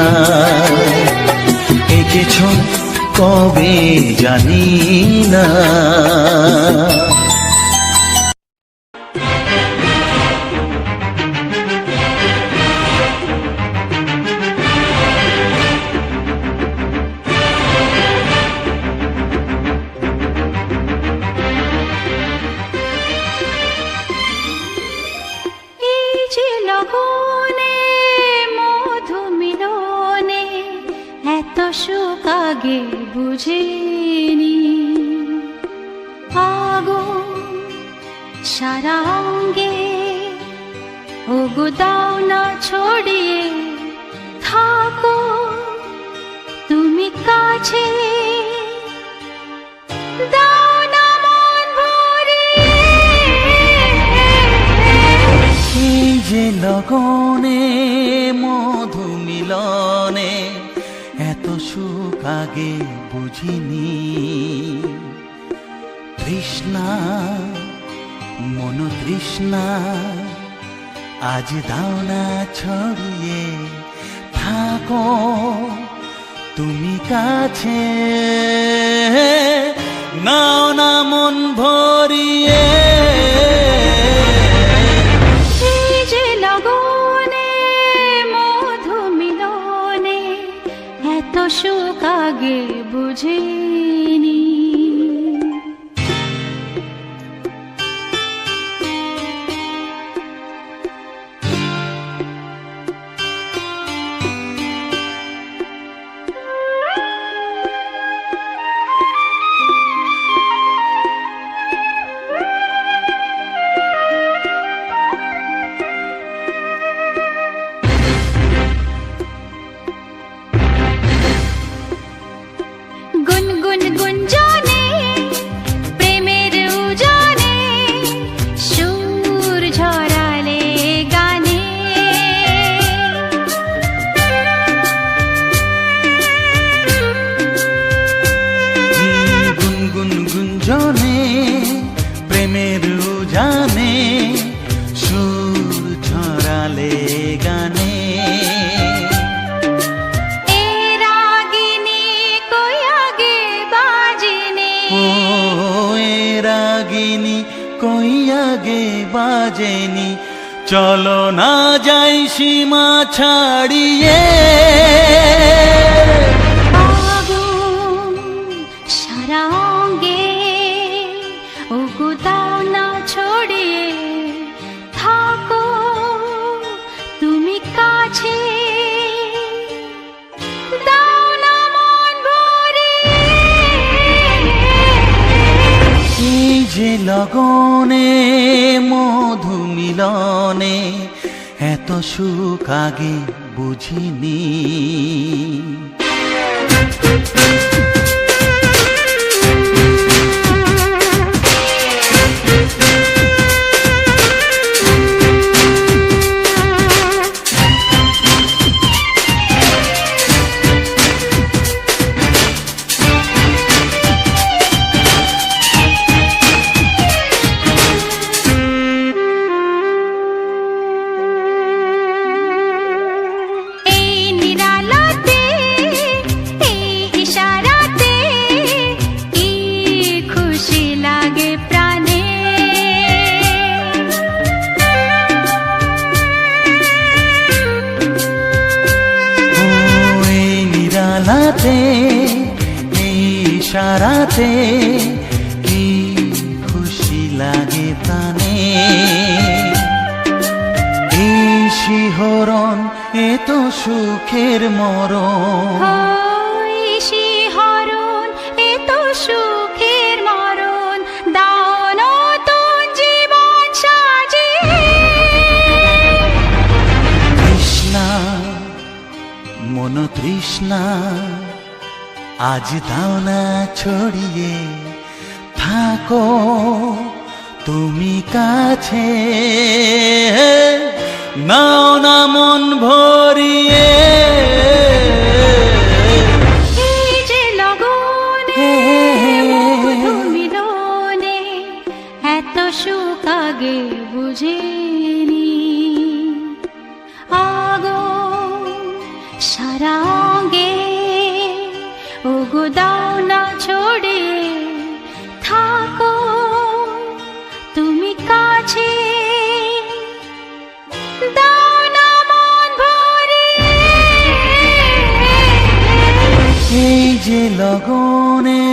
এঁকেছ কবে জানি না। এই যে লগনে মধু মিলনে এত সুখ আগে বুঝিনি। আগুন সারা অঙ্গে ওগো দাও না ছড়িয়ে থাকো তুমি কাছে দাও না মন ভরিয়ে। এই যে লগনে মধু মিলনে এত সুখ আগে বুঝিনি। তৃষ্ণা মন তৃষ্ণা আজ দাও না ছড়িয়ে থাকো তুমি কাছে নাও না মন ভরিয়ে। এই যে লগনে মধু মিলনে এত সুখ আগে বুঝিনি। গুনগুন গুঞ্জনে প্রেমের উজানে সুর ঝরালে গানে গুনগুন গুঞ্জনে প্রেমের উজানে সুর ছড়ালে গানে। এ রাগিনী কই আগে বাজিনি ও এ রাগিনী কই আগে বাজেনি চলো না যাই সীমা ছাড়িয়ে। আগুন সারা অঙ্গে ওগো দাও না ছড়িয়ে থাকো তুমি কাছে দাও না মন ভরিয়ে। এই যে লগনে মধু মিলনে এত সুখ আগে বুঝিনি। এই নিরালাতে এই ইশারা লাগে প্রাণে এই শিহরণ এ তো সুখের মরণ ওই শিহরণ এ তো সুখের মরণ দাও নতুন জীবন সাজিয়ে তৃষ্ণা মন তৃষ্ণা আজ দাও না ছড়িয়ে থাকো তুমি কাছে নাও না মন ভরিয়ে এই যে লগনে মধু মিলনে এত সুখ আগে বুঝিনি আগুন সারাঙ্গে ওগো দাও না ছড়িয়ে থাকো তুমি কাছে দাও না মন ভরিয়ে এই যে লগনে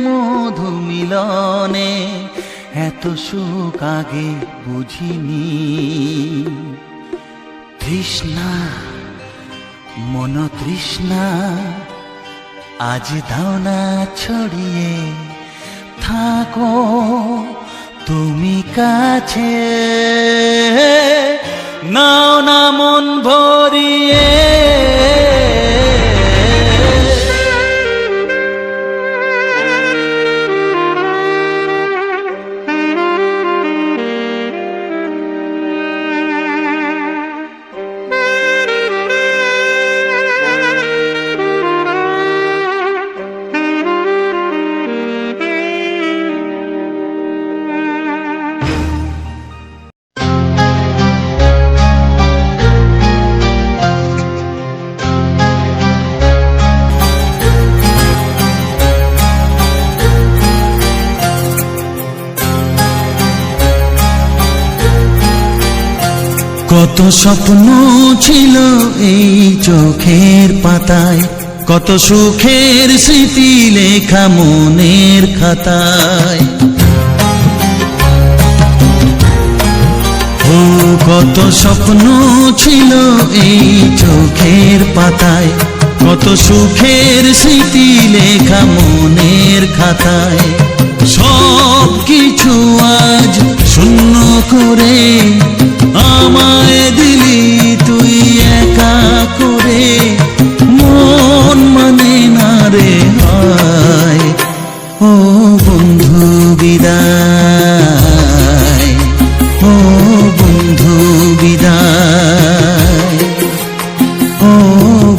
মধু মিলনে এত সুখ আগে বুঝিনি তৃষ্ণা মন তৃষ্ণা আজ দাও না ছড়িয়ে থাকো তুমি কাছে নাও না মন ভরিয়ে কত স্বপ্ন ছিল এই চোখের পাতায় কত সুখের স্মৃতি লেখা মনের খাতায় ও কত স্বপ্ন ছিল এই চোখের পাতায় কত সুখের স্মৃতি লেখা মনের খাতায় সব কিছু আজ শূন্য করে আমায় দিলি তুই একা করে মন মানে না রে হায় ও বন্ধু বিদায় ও বন্ধু বিদায় ও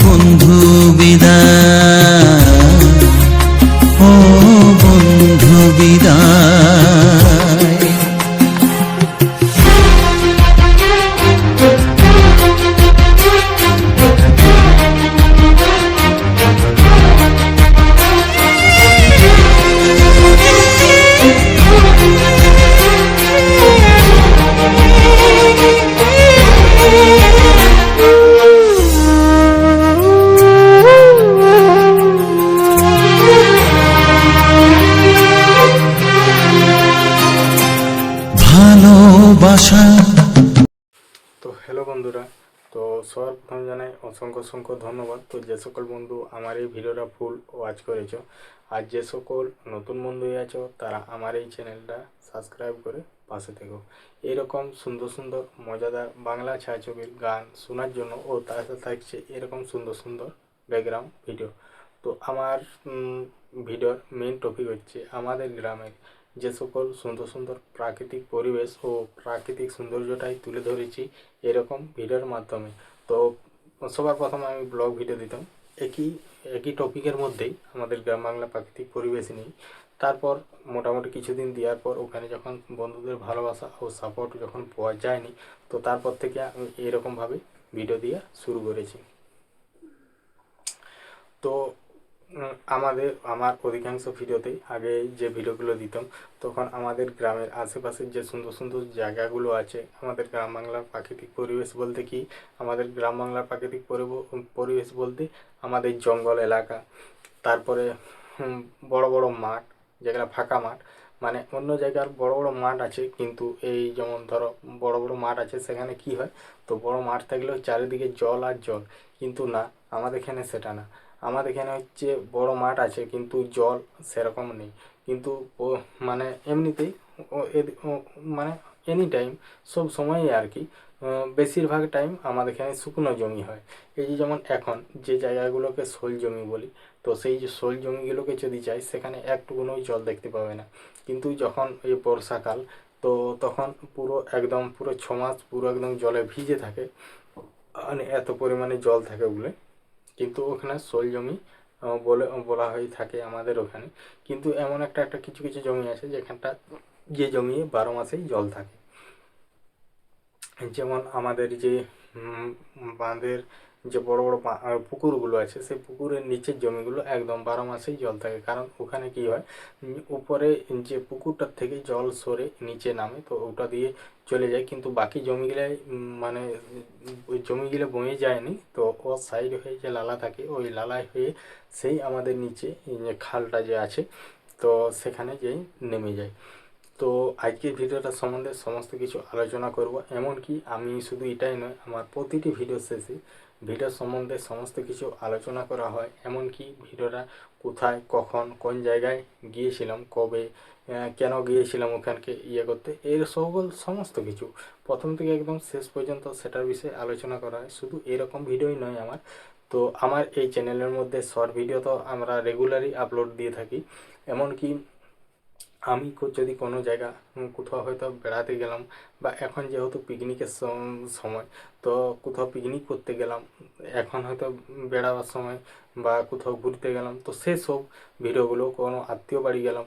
বন্ধু বিদায় ও বন্ধু বিদায় ভালোবাসা তো হ্যালো বন্ধুরা, তো সবার প্রথম জানাই অসংখ্য অসংখ্য ধন্যবাদ। তো যে সকল বন্ধু আমার এই ভিডিওটা ফুল ওয়াচ করেছো আর যে সকল নতুন বন্ধু আছো তারা আমার এই চ্যানেলটা সাবস্ক্রাইব করে পাশে থেকো। এরকম সুন্দর সুন্দর মজাদার বাংলা ছায়াছবির গান শোনার জন্য ও তার সাথে থাকছে এরকম সুন্দর সুন্দর ব্যাকগ্রাউন্ড ভিডিও। তো আমার ভিডিওর মেন টপিক হচ্ছে আমাদের গ্রামের যে সকল সুন্দর সুন্দর প্রাকৃতিক পরিবেশ ও প্রাকৃতিক সৌন্দর্যটাই তুলে ধরেছি এরকম ভিডিওর মাধ্যমে। তো সবার প্রথম আমি ব্লগ ভিডিও দিতাম একই টপিকের মধ্যেই আমাদের গ্রাম বাংলা প্রাকৃতিক পরিবেশ নিয়ে। তারপর মোটামুটি কিছুদিন দেওয়ার পর ওখানে যখন বন্ধুদের ভালোবাসা ও সাপোর্ট যখন পাওয়া যায়নি, তো তারপর থেকে আমি এরকমভাবে ভিডিও দেওয়া শুরু করেছি। তো আমার অধিকাংশ ভিডিওতেই আগে যে ভিডিওগুলো দিতাম তখন আমাদের গ্রামের আশেপাশের যে সুন্দর সুন্দর জায়গাগুলো আছে, আমাদের গ্রাম বাংলার প্রাকৃতিক পরিবেশ বলতে কি, আমাদের গ্রাম বাংলার প্রাকৃতিক পরিবেশ বলতে আমাদের জঙ্গল এলাকা, তারপরে বড় বড় মাঠ, যেগুলো ফাঁকা মাঠ, মানে অন্য জায়গার বড় বড় মাঠ আছে, কিন্তু এই যেমন ধরো বড় বড় মাঠ আছে, সেখানে কি হয়, তো বড় মাঠ থাকলেও চারিদিকে জল আর জল, কিন্তু না, আমাদের এখানে সেটা না। আমাদের এখানে হচ্ছে বড় মাঠ আছে কিন্তু জল সেরকম নেই, কিন্তু মানে এমনিতেই মানে এনি টাইম সব সময়ই আর কি, বেশিরভাগ টাইম আমাদের এখানে শুকনো জমি হয়। এই যে যেমন এখন যে জায়গাগুলোকে শোল জমি বলি, তো সেই যে শোল জমিগুলোকে যদি যাই, সেখানে একটুকুনও জল দেখতে পাবে না। কিন্তু যখন এই বর্ষাকাল, তো তখন পুরো একদম পুরো 6 মাস পুরো একদম জলে ভিজে থাকে, মানে এত পরিমাণে জল থাকে বলে, কিন্তু ওখানে শোল জমি বলা হয়ে থাকে আমাদের ওখানে। কিন্তু এমন একটা কিছু কিছু জমি আছে যেখানটা, যে জমি 12 মাসেই জল থাকে। যেমন আমাদের যে বাঁধের যে বড় বড় পুকুরগুলো আছে, সেই পুকুরের নিচের জমিগুলো একদম 12 মাসেই জল থাকে। কারণ ওখানে কি হয়, উপরে যে পুকুরটার থেকে জল সরে নিচে নামে, তো ওটা দিয়ে চলে যায়, কিন্তু বাকি জমিগুলাই মানে ওই জমিগুলো বয়ে যায়নি, তো ওর সাইড হয়ে যে লালা থাকে, ওই লালায় হয়ে সেই আমাদের নিচে এই যে খালটা যে আছে, তো সেখানে যেই নেমে যায়। তো আজকের ভিডিওটা সম্বন্ধে সমস্ত কিছু আলোচনা করব। এমনকি আমি শুধু এটাই নয়, আমার প্রতিটি ভিডিও শেষে ভিডিও সম্বন্ধে সমস্ত কিছু আলোচনা করা হয়। এমনকি ভিডিওটা কোথায়, কখন, কোন জায়গায় গিয়েছিলাম, কবে, কেন গিয়েছিলাম ওখানকে করতে, এর সকল সমস্ত কিছু প্রথম থেকে একদম শেষ পর্যন্ত সেটার বিষয়ে আলোচনা করা হয়। শুধু এরকম ভিডিওই নয় আমার, তো আমার এই চ্যানেলের মধ্যে শর্ট ভিডিও তো আমরা রেগুলারই আপলোড দিয়ে থাকি। এমনকি আমি যদি কোনো জায়গা কোথাও হয়তো বেড়াতে গেলাম, বা এখন যেহেতু পিকনিকের সময়, তো কোথাও পিকনিক করতে গেলাম, এখন হয়তো বেড়াবার সময় বা কোথাও ঘুরতে গেলাম, তো সেসব ভিডিওগুলো কোনো আত্মীয় বাড়ি গেলাম,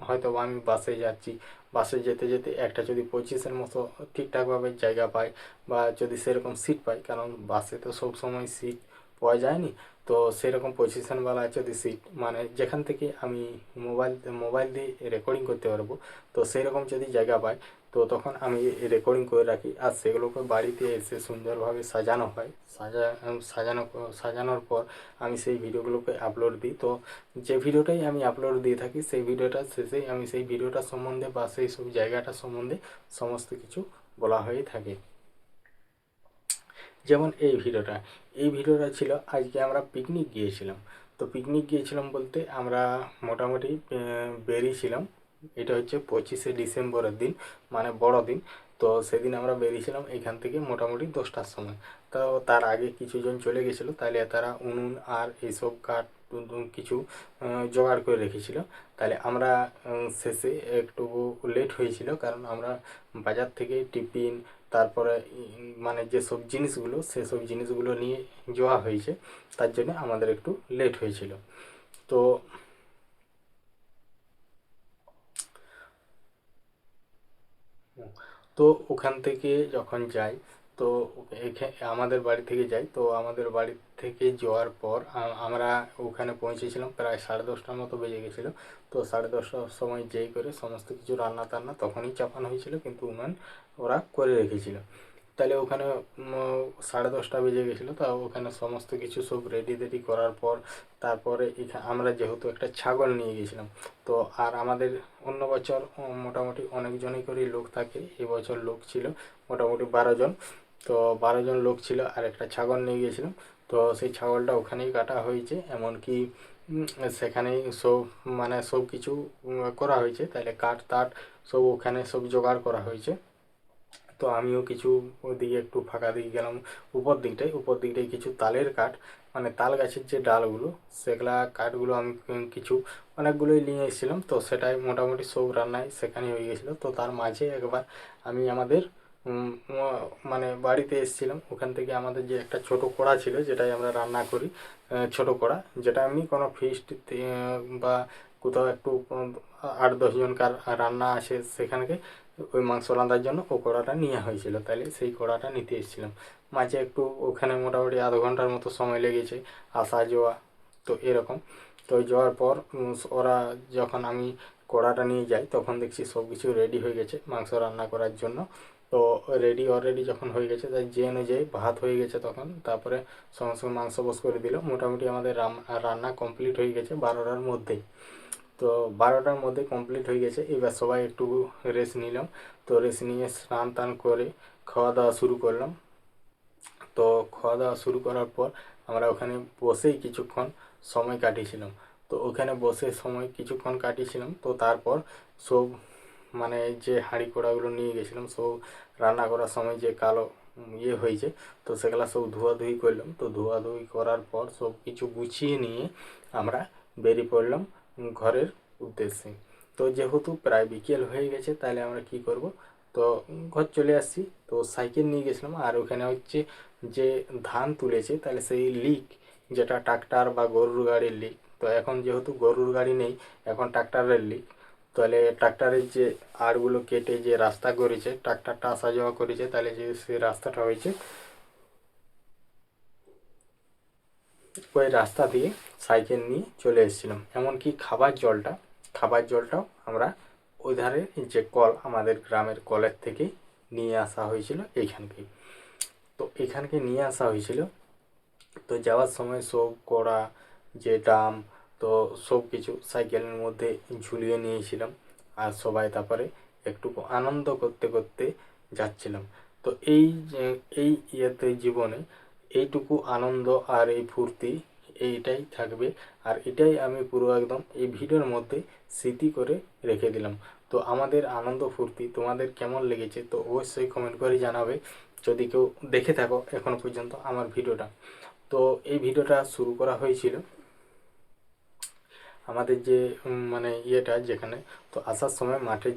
হয়তো বা আমি বাসে যাচ্ছি, বাসে যেতে যেতে একটা যদি 25-এর মতো ঠিকঠাকভাবে জায়গা পাই, বা যদি সেরকম সিট পাই, কারণ বাসে তো সব সময় সিট পাওয়া যায়নি, তো সেরকম পজিশনওয়ালা যদি সিট, মানে যেখান থেকে আমি মোবাইল দিয়ে রেকর্ডিং করতে পারবো, তো সেরকম যদি জায়গা পাই, তো তখন আমি রেকর্ডিং করে রাখি, আর সেগুলোকে বাড়িতে এসে সুন্দরভাবে সাজানো হয়। সাজানোর পর আমি সেই ভিডিওগুলোকে আপলোড দিই। তো যে ভিডিওটাই আমি আপলোড দিয়ে থাকি, সেই ভিডিওটার শেষেই আমি সেই ভিডিওটা সম্বন্ধে বা সেই সব জায়গাটা সম্বন্ধে সমস্ত কিছু বলা হয়ে থাকে। যেমন এই ভিডিওটা ছিল আজকে আমরা পিকনিক গিয়েছিলাম। তো পিকনিক গিয়েছিলাম বলতে আমরা মোটামুটি বেরিয়েছিলাম, এটা হচ্ছে 25শে ডিসেম্বরের দিন, মানে বড়দিন। তো সেদিন আমরা বেরিয়েছিলাম এখান থেকে মোটামুটি 10টার সময়। তো তার আগে কিছুজন চলে গেছিলো, তাহলে তারা উনুন আর এইসব কাঠ কিছু জোগাড় করে রেখেছিল। তাহলে আমরা শেষে একটু লেট হয়েছিল, কারণ আমরা বাজার থেকে টিফিন, তারপরে মানে যেসব জিনিসগুলো, সেসব জিনিসগুলো নিয়ে যাওয়া হয়েছে, তার জন্য আমাদের একটু লেট হয়েছিল। তো তো ওখান থেকে যখন যাই, তো আমাদের বাড়ি থেকে যাই, তো আমাদের বাড়ি থেকে যাওয়ার পর আমরা ওখানে পৌঁছেছিলাম প্রায় 10:30টার মতো বেজে গেছিলো। তো 10:30টার সময় যেই করে সমস্ত কিছু রান্না টান্না তখনই চাপানো হয়েছিল, কিন্তু উনান ওরা করে রেখেছিল। তাহলে ওখানে 10:30টা বেজে গেছিলো, তা ওখানে সমস্ত কিছু সব রেডি করার পর, তারপরে আমরা যেহেতু একটা ছাগল নিয়ে গেছিলাম, তো আর আমাদের অন্য বছর মোটামুটি অনেকজনই করে লোক থাকে, এবছর লোক ছিল মোটামুটি 12 জন। তো 12 জন লোক ছিল, আর একটা ছাগল নিয়ে গিয়েছিলাম। তো সেই ছাগলটা ওখানেই কাটা হয়েছে, এমনকি সেখানেই সব মানে সব কিছু করা হয়েছে। তাহলে কাঠ টাঠ সব ওখানে সব জোগাড় করা হয়েছে। তো আমিও কিছু ওদিকে একটু ফাঁকা দিকে গেলাম, উপর দিকটায় কিছু তালের কাঠ, মানে তাল গাছের যে ডালগুলো, সেগুলা কাঠগুলো আমি কিছু অনেকগুলোই নিয়ে এসেছিলাম। তো সেটাই মোটামুটি সব রান্নায় সেখানে হয়ে গেছিলো। তো তার মাঝে একবার আমি আমাদের মানে বাড়িতে এসেছিলাম, ওখান থেকে আমাদের যে একটা ছোট কড়া ছিল, যেটাই আমরা রান্না করি, ছোট কড়া, যেটা এমনি কোনো ফিস্ট বা কোথাও একটু 8-10 জনকার রান্না আছে, সেখানকে ওই মাংস রান্নার জন্য ও কড়াটা নেওয়া হয়েছিল। তাহলে সেই কড়াটা নিতে এসেছিলাম। মাঝে একটু ওখানে মোটামুটি আধ ঘন্টার মতো সময় লেগেছে আসা যাওয়া, তো এরকম। তো যাওয়ার পর ওরা যখন আমি কড়াটা নিয়ে যাই, তখন দেখছি সব কিছু রেডি হয়ে গেছে মাংস রান্না করার জন্য। তো অলরেডি যখন হয়ে গেছে, তাই যে অনুযায়ী ভাত হয়ে গেছে তখন, তারপরে সঙ্গে সঙ্গে মাংস বস করে দিল। মোটামুটি আমাদের রান্না কমপ্লিট হয়ে গেছে 12টার মধ্যেই। তো 12টার মধ্যে কমপ্লিট হয়ে গেছে। এবার সবাই একটু রেস্ট নিলাম। তো রেস্ট নিয়ে স্নান টান করে খাওয়া দাওয়া শুরু করলাম। তো খাওয়া দাওয়া শুরু করার পর আমরা ওখানে বসেই কিছুক্ষণ সময় কাটিয়েছিলাম। তো ওখানে বসে সময় কিছুক্ষণ কাটিয়েছিলাম। তো তারপর সব মানে যে হাঁড়ি কড়াগুলো নিয়ে গেছিলাম সব রান্না করার সময় যে কালো ইয়ে হয়েছে, তো সেগুলো সব ধোয়াধুয়ি করলাম। তো ধোয়াধুয়ি করার পর সব কিছু গুছিয়ে নিয়ে আমরা বেরিয়ে পড়লাম ঘরের উদ্দেশ্যে। তো যেহেতু প্রায় বিকেল হয়ে গেছে, তাহলে আমরা কি করব, তো ঘর চলে আসছি। তো সাইকেল নিয়ে গেছিলাম। আর ওখানে হচ্ছে যে ধান তুলেছে, তাহলে সেই লিক, যেটা ট্রাক্টর বা গরুর গাড়ির লিক, তো এখন যেহেতু গরুর গাড়ি নেই, এখন ট্রাক্টরের লিক। তাহলে ট্রাক্টরের যে আড়গুলো কেটে যে রাস্তা করেছে, ট্রাক্টরটা আসা যাওয়া করেছে, তাহলে যে সে রাস্তাটা হয়েছে, ওই রাস্তা দিয়ে সাইকেল নিয়ে চলে এসেছিলাম। এমনকি খাবার জলটাও আমরা ওই ধারে যে কল, আমাদের গ্রামের কলের থেকে নিয়ে আসা হয়েছিল এইখানকে। তো এখানকে নিয়ে আসা হয়েছিল। তো যাওয়ার সময় সব কড়া, যে ড্রাম, তো সব কিছু সাইকেলের মধ্যে ঝুলিয়ে নিয়েছিলাম। আর সবাই তারপরে একটু আনন্দ করতে করতে যাচ্ছিলাম। তো এই ইয়েতে জীবনে এইটুকু আনন্দ আর এই ফুর্তি এইটাই থাকবে। আর এটাই আমি পুরো একদম এই ভিডিওর মধ্যে স্মৃতি করে রেখে দিলাম। তো আমাদের আনন্দ ফুর্তি তোমাদের কেমন লেগেছে, তো অবশ্যই কমেন্ট করে জানাবে, যদি কেউ দেখে থাকো এখনো পর্যন্ত আমার ভিডিওটা। তো এই ভিডিওটা শুরু করা হয়েছিল আমাদের যে মানে ইয়েটা যেখানে, তো আসার সময় মাঠের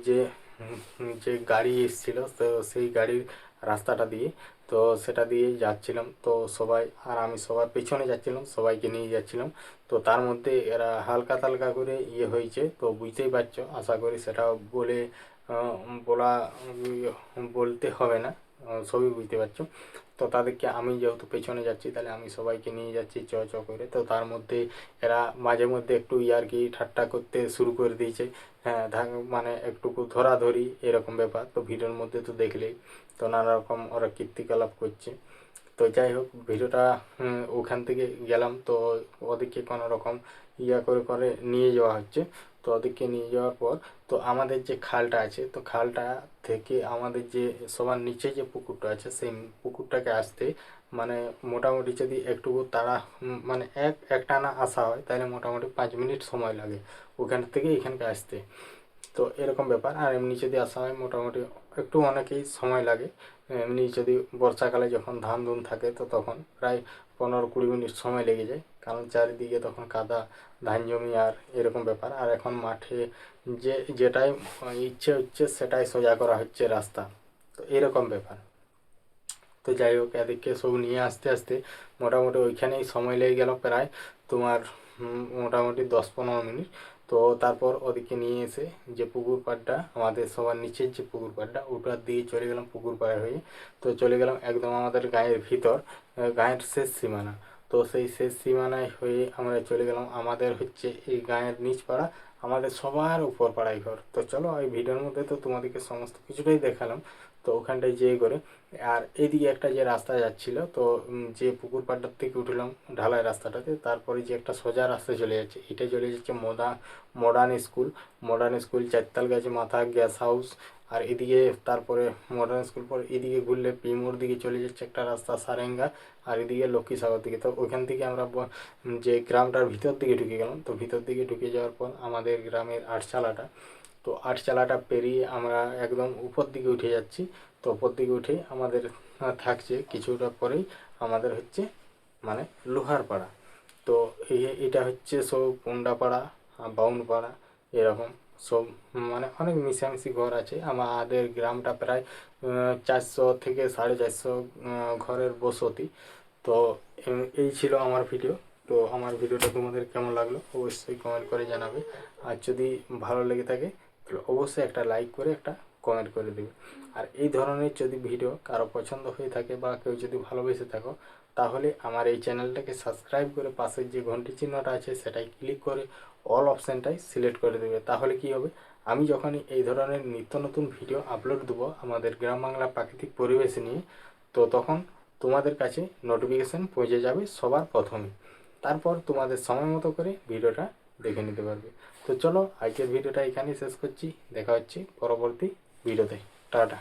যে গাড়ি এসেছিল, তো সেই গাড়ির রাস্তাটা দিয়ে, তো সেটা দিয়ে যাচ্ছিলাম। তো সবাই আর আমি সবার পেছনে যাচ্ছিলাম, সবাইকে নিয়ে যাচ্ছিলাম। তো তার মধ্যে এরা হালকা তালকা করে ইয়ে হয়েছে, তো বুঝতেই পারছো, আশা করি সেটা বলে বলা বলতে হবে না, সবই বুঝতে পারছো। তো তাদেরকে, আমি যেহেতু পেছনে যাচ্ছি, তাহলে আমি সবাইকে নিয়ে যাচ্ছি চ চ করে। তো তার মধ্যে এরা মাঝে মধ্যে একটু ইয়ার্কি ঠাট্টা করতে শুরু করে দিয়েছে। হ্যাঁ, মানে একটুকু ধরাধরি এরকম ব্যাপার। তো ভিডিওর মধ্যে তো দেখলেই, তো নানা রকম ওরা কীর্তিকলাপ করছে। তো যাই হোক, ভিডিওটা ওখান থেকে গেলাম। তো ওদেরকে কোনো রকম ইয়া করে করে নিয়ে যাওয়া হচ্ছে। তো ওদেরকে নিয়ে যাওয়ার পর, তো আমাদের যে খালটা আছে, তো খালটা থেকে আমাদের যে সবার নিচে যে পুকুরটা আছে, সেই পুকুরটাকে আসতে মানে মোটামুটি যদি একটুকু তারা মানে একটানা আসা হয়, তাহলে মোটামুটি 5 মিনিট সময় লাগে ওখান থেকে এখানকে আসতে। তো এরকম ব্যাপার। আর এমনি যদি আসা হয় মোটামুটি একটু অনেকেই সময় লাগে। এমনি যদি বর্ষাকালে যখন ধান ধুন থাকে, তো তখন প্রায় 15-20 মিনিট সময় লেগে যায়, কারণ চারিদিকে তখন কাদা, ধান জমি আর এরকম ব্যাপার। আর এখন মাঠে যেটাই ইচ্ছে হচ্ছে সেটাই সোজা করা হচ্ছে রাস্তা, তো এরকম ব্যাপার। তো যাই হোক, এদিকে সব নিয়ে আসতে আসতে মোটামুটি ওইখানেই সময় লেগে গেল প্রায় তোমার মোটামুটি 10-15 মিনিট। তো তারপর ওদিকে নিয়ে এসে যে পুকুর পাড়টা, আমাদের সবার নিচের যে পুকুর পাড়টা, ওটার দিকে চলে গেলাম পুকুর পাড়ে হয়ে। তো চলে গেলাম একদম আমাদের গাঁয়ের ভিতর, গাঁয়ের শেষ সীমানা। তো সেই শেষ সীমানায় হয়ে আমরা চলে গেলাম, আমাদের হচ্ছে এই গাঁয়ের নিচ পাড়া, আমাদের সবার উপর পাড়ায় ঘর। তো চলো, এই ভিডিওর মধ্যে তো তোমাদেরকে সমস্ত কিছুটাই দেখালাম। তো ওখানটায় যেয়ে করে, আর এইদিকে একটা যে রাস্তা যাচ্ছিল, তো যে পুকুর পাড়টার থেকে উঠলাম ঢালাই রাস্তাটাতে, তারপরে যে একটা সোজা রাস্তা চলে যাচ্ছে, এটা চলে যাচ্ছে মডার্ন স্কুল 4 তাল গাছ মাথা, গ্যাস হাউস। আর এদিকে তারপরে মডার্ন স্কুল পর এদিকে ঘুরলে পিমোর দিকে চলে যাচ্ছে একটা রাস্তা সারেঙ্গা, আর এদিকে লক্ষ্মীসাগর দিকে। তো ওইখান থেকে আমরা যে গ্রামটার ভিতর দিকে ঢুকে গেলাম। তো ভিতর দিকে ঢুকে যাওয়ার পর আমাদের গ্রামের আটচালাটা, তো আটচালাটা পেরিয়ে আমরা একদম উপর দিকে উঠে যাচ্ছি। তো উপর দিকে উঠে আমাদের থাকছে কিছুটা পরেই আমাদের হচ্ছে মানে লোহার পাড়া। তো এটা হচ্ছে সব পুন্ডাপাড়া, বাউনপাড়া, এরকম সব মানে অনেক মিশামিশি ঘর আছে। আমাদের গ্রামটা প্রায় 400 থেকে 450 ঘরের বসতি। তো এই ছিল আমার ভিডিও। তো আমার ভিডিওটা তোমাদের কেমন লাগলো অবশ্যই কমেন্ট করে জানাবে। আর যদি ভালো লেগে থাকে তাহলে অবশ্যই একটা লাইক করে একটা কমেন্ট করে দেবে। আর এই ধরনের যদি ভিডিও কারো পছন্দ হয়ে থাকে বা কেউ যদি ভালোবেসে থাকো, তাহলে আমার এই চ্যানেলটাকে সাবস্ক্রাইব করে পাশের যে ঘন্টি চিহ্নটা আছে সেটাই ক্লিক করে অল অপশানটাই সিলেক্ট করে দেবে। তাহলে কি হবে, আমি যখনই এই ধরনের নিত্য নতুন ভিডিও আপলোড দেবো আমাদের গ্রাম বাংলা প্রাকৃতিক পরিবেশ নিয়ে, তো তখন তোমাদের কাছে নোটিফিকেশান পৌঁছে যাবে সবার প্রথমে। তারপর তোমাদের সময় মতো করে ভিডিওটা দেখে নিতে পারবে। তো চলো আজকের ভিডিওটা এখানেই শেষ করছি, দেখা হচ্ছে পরবর্তী ভিডিওতে। টাটা।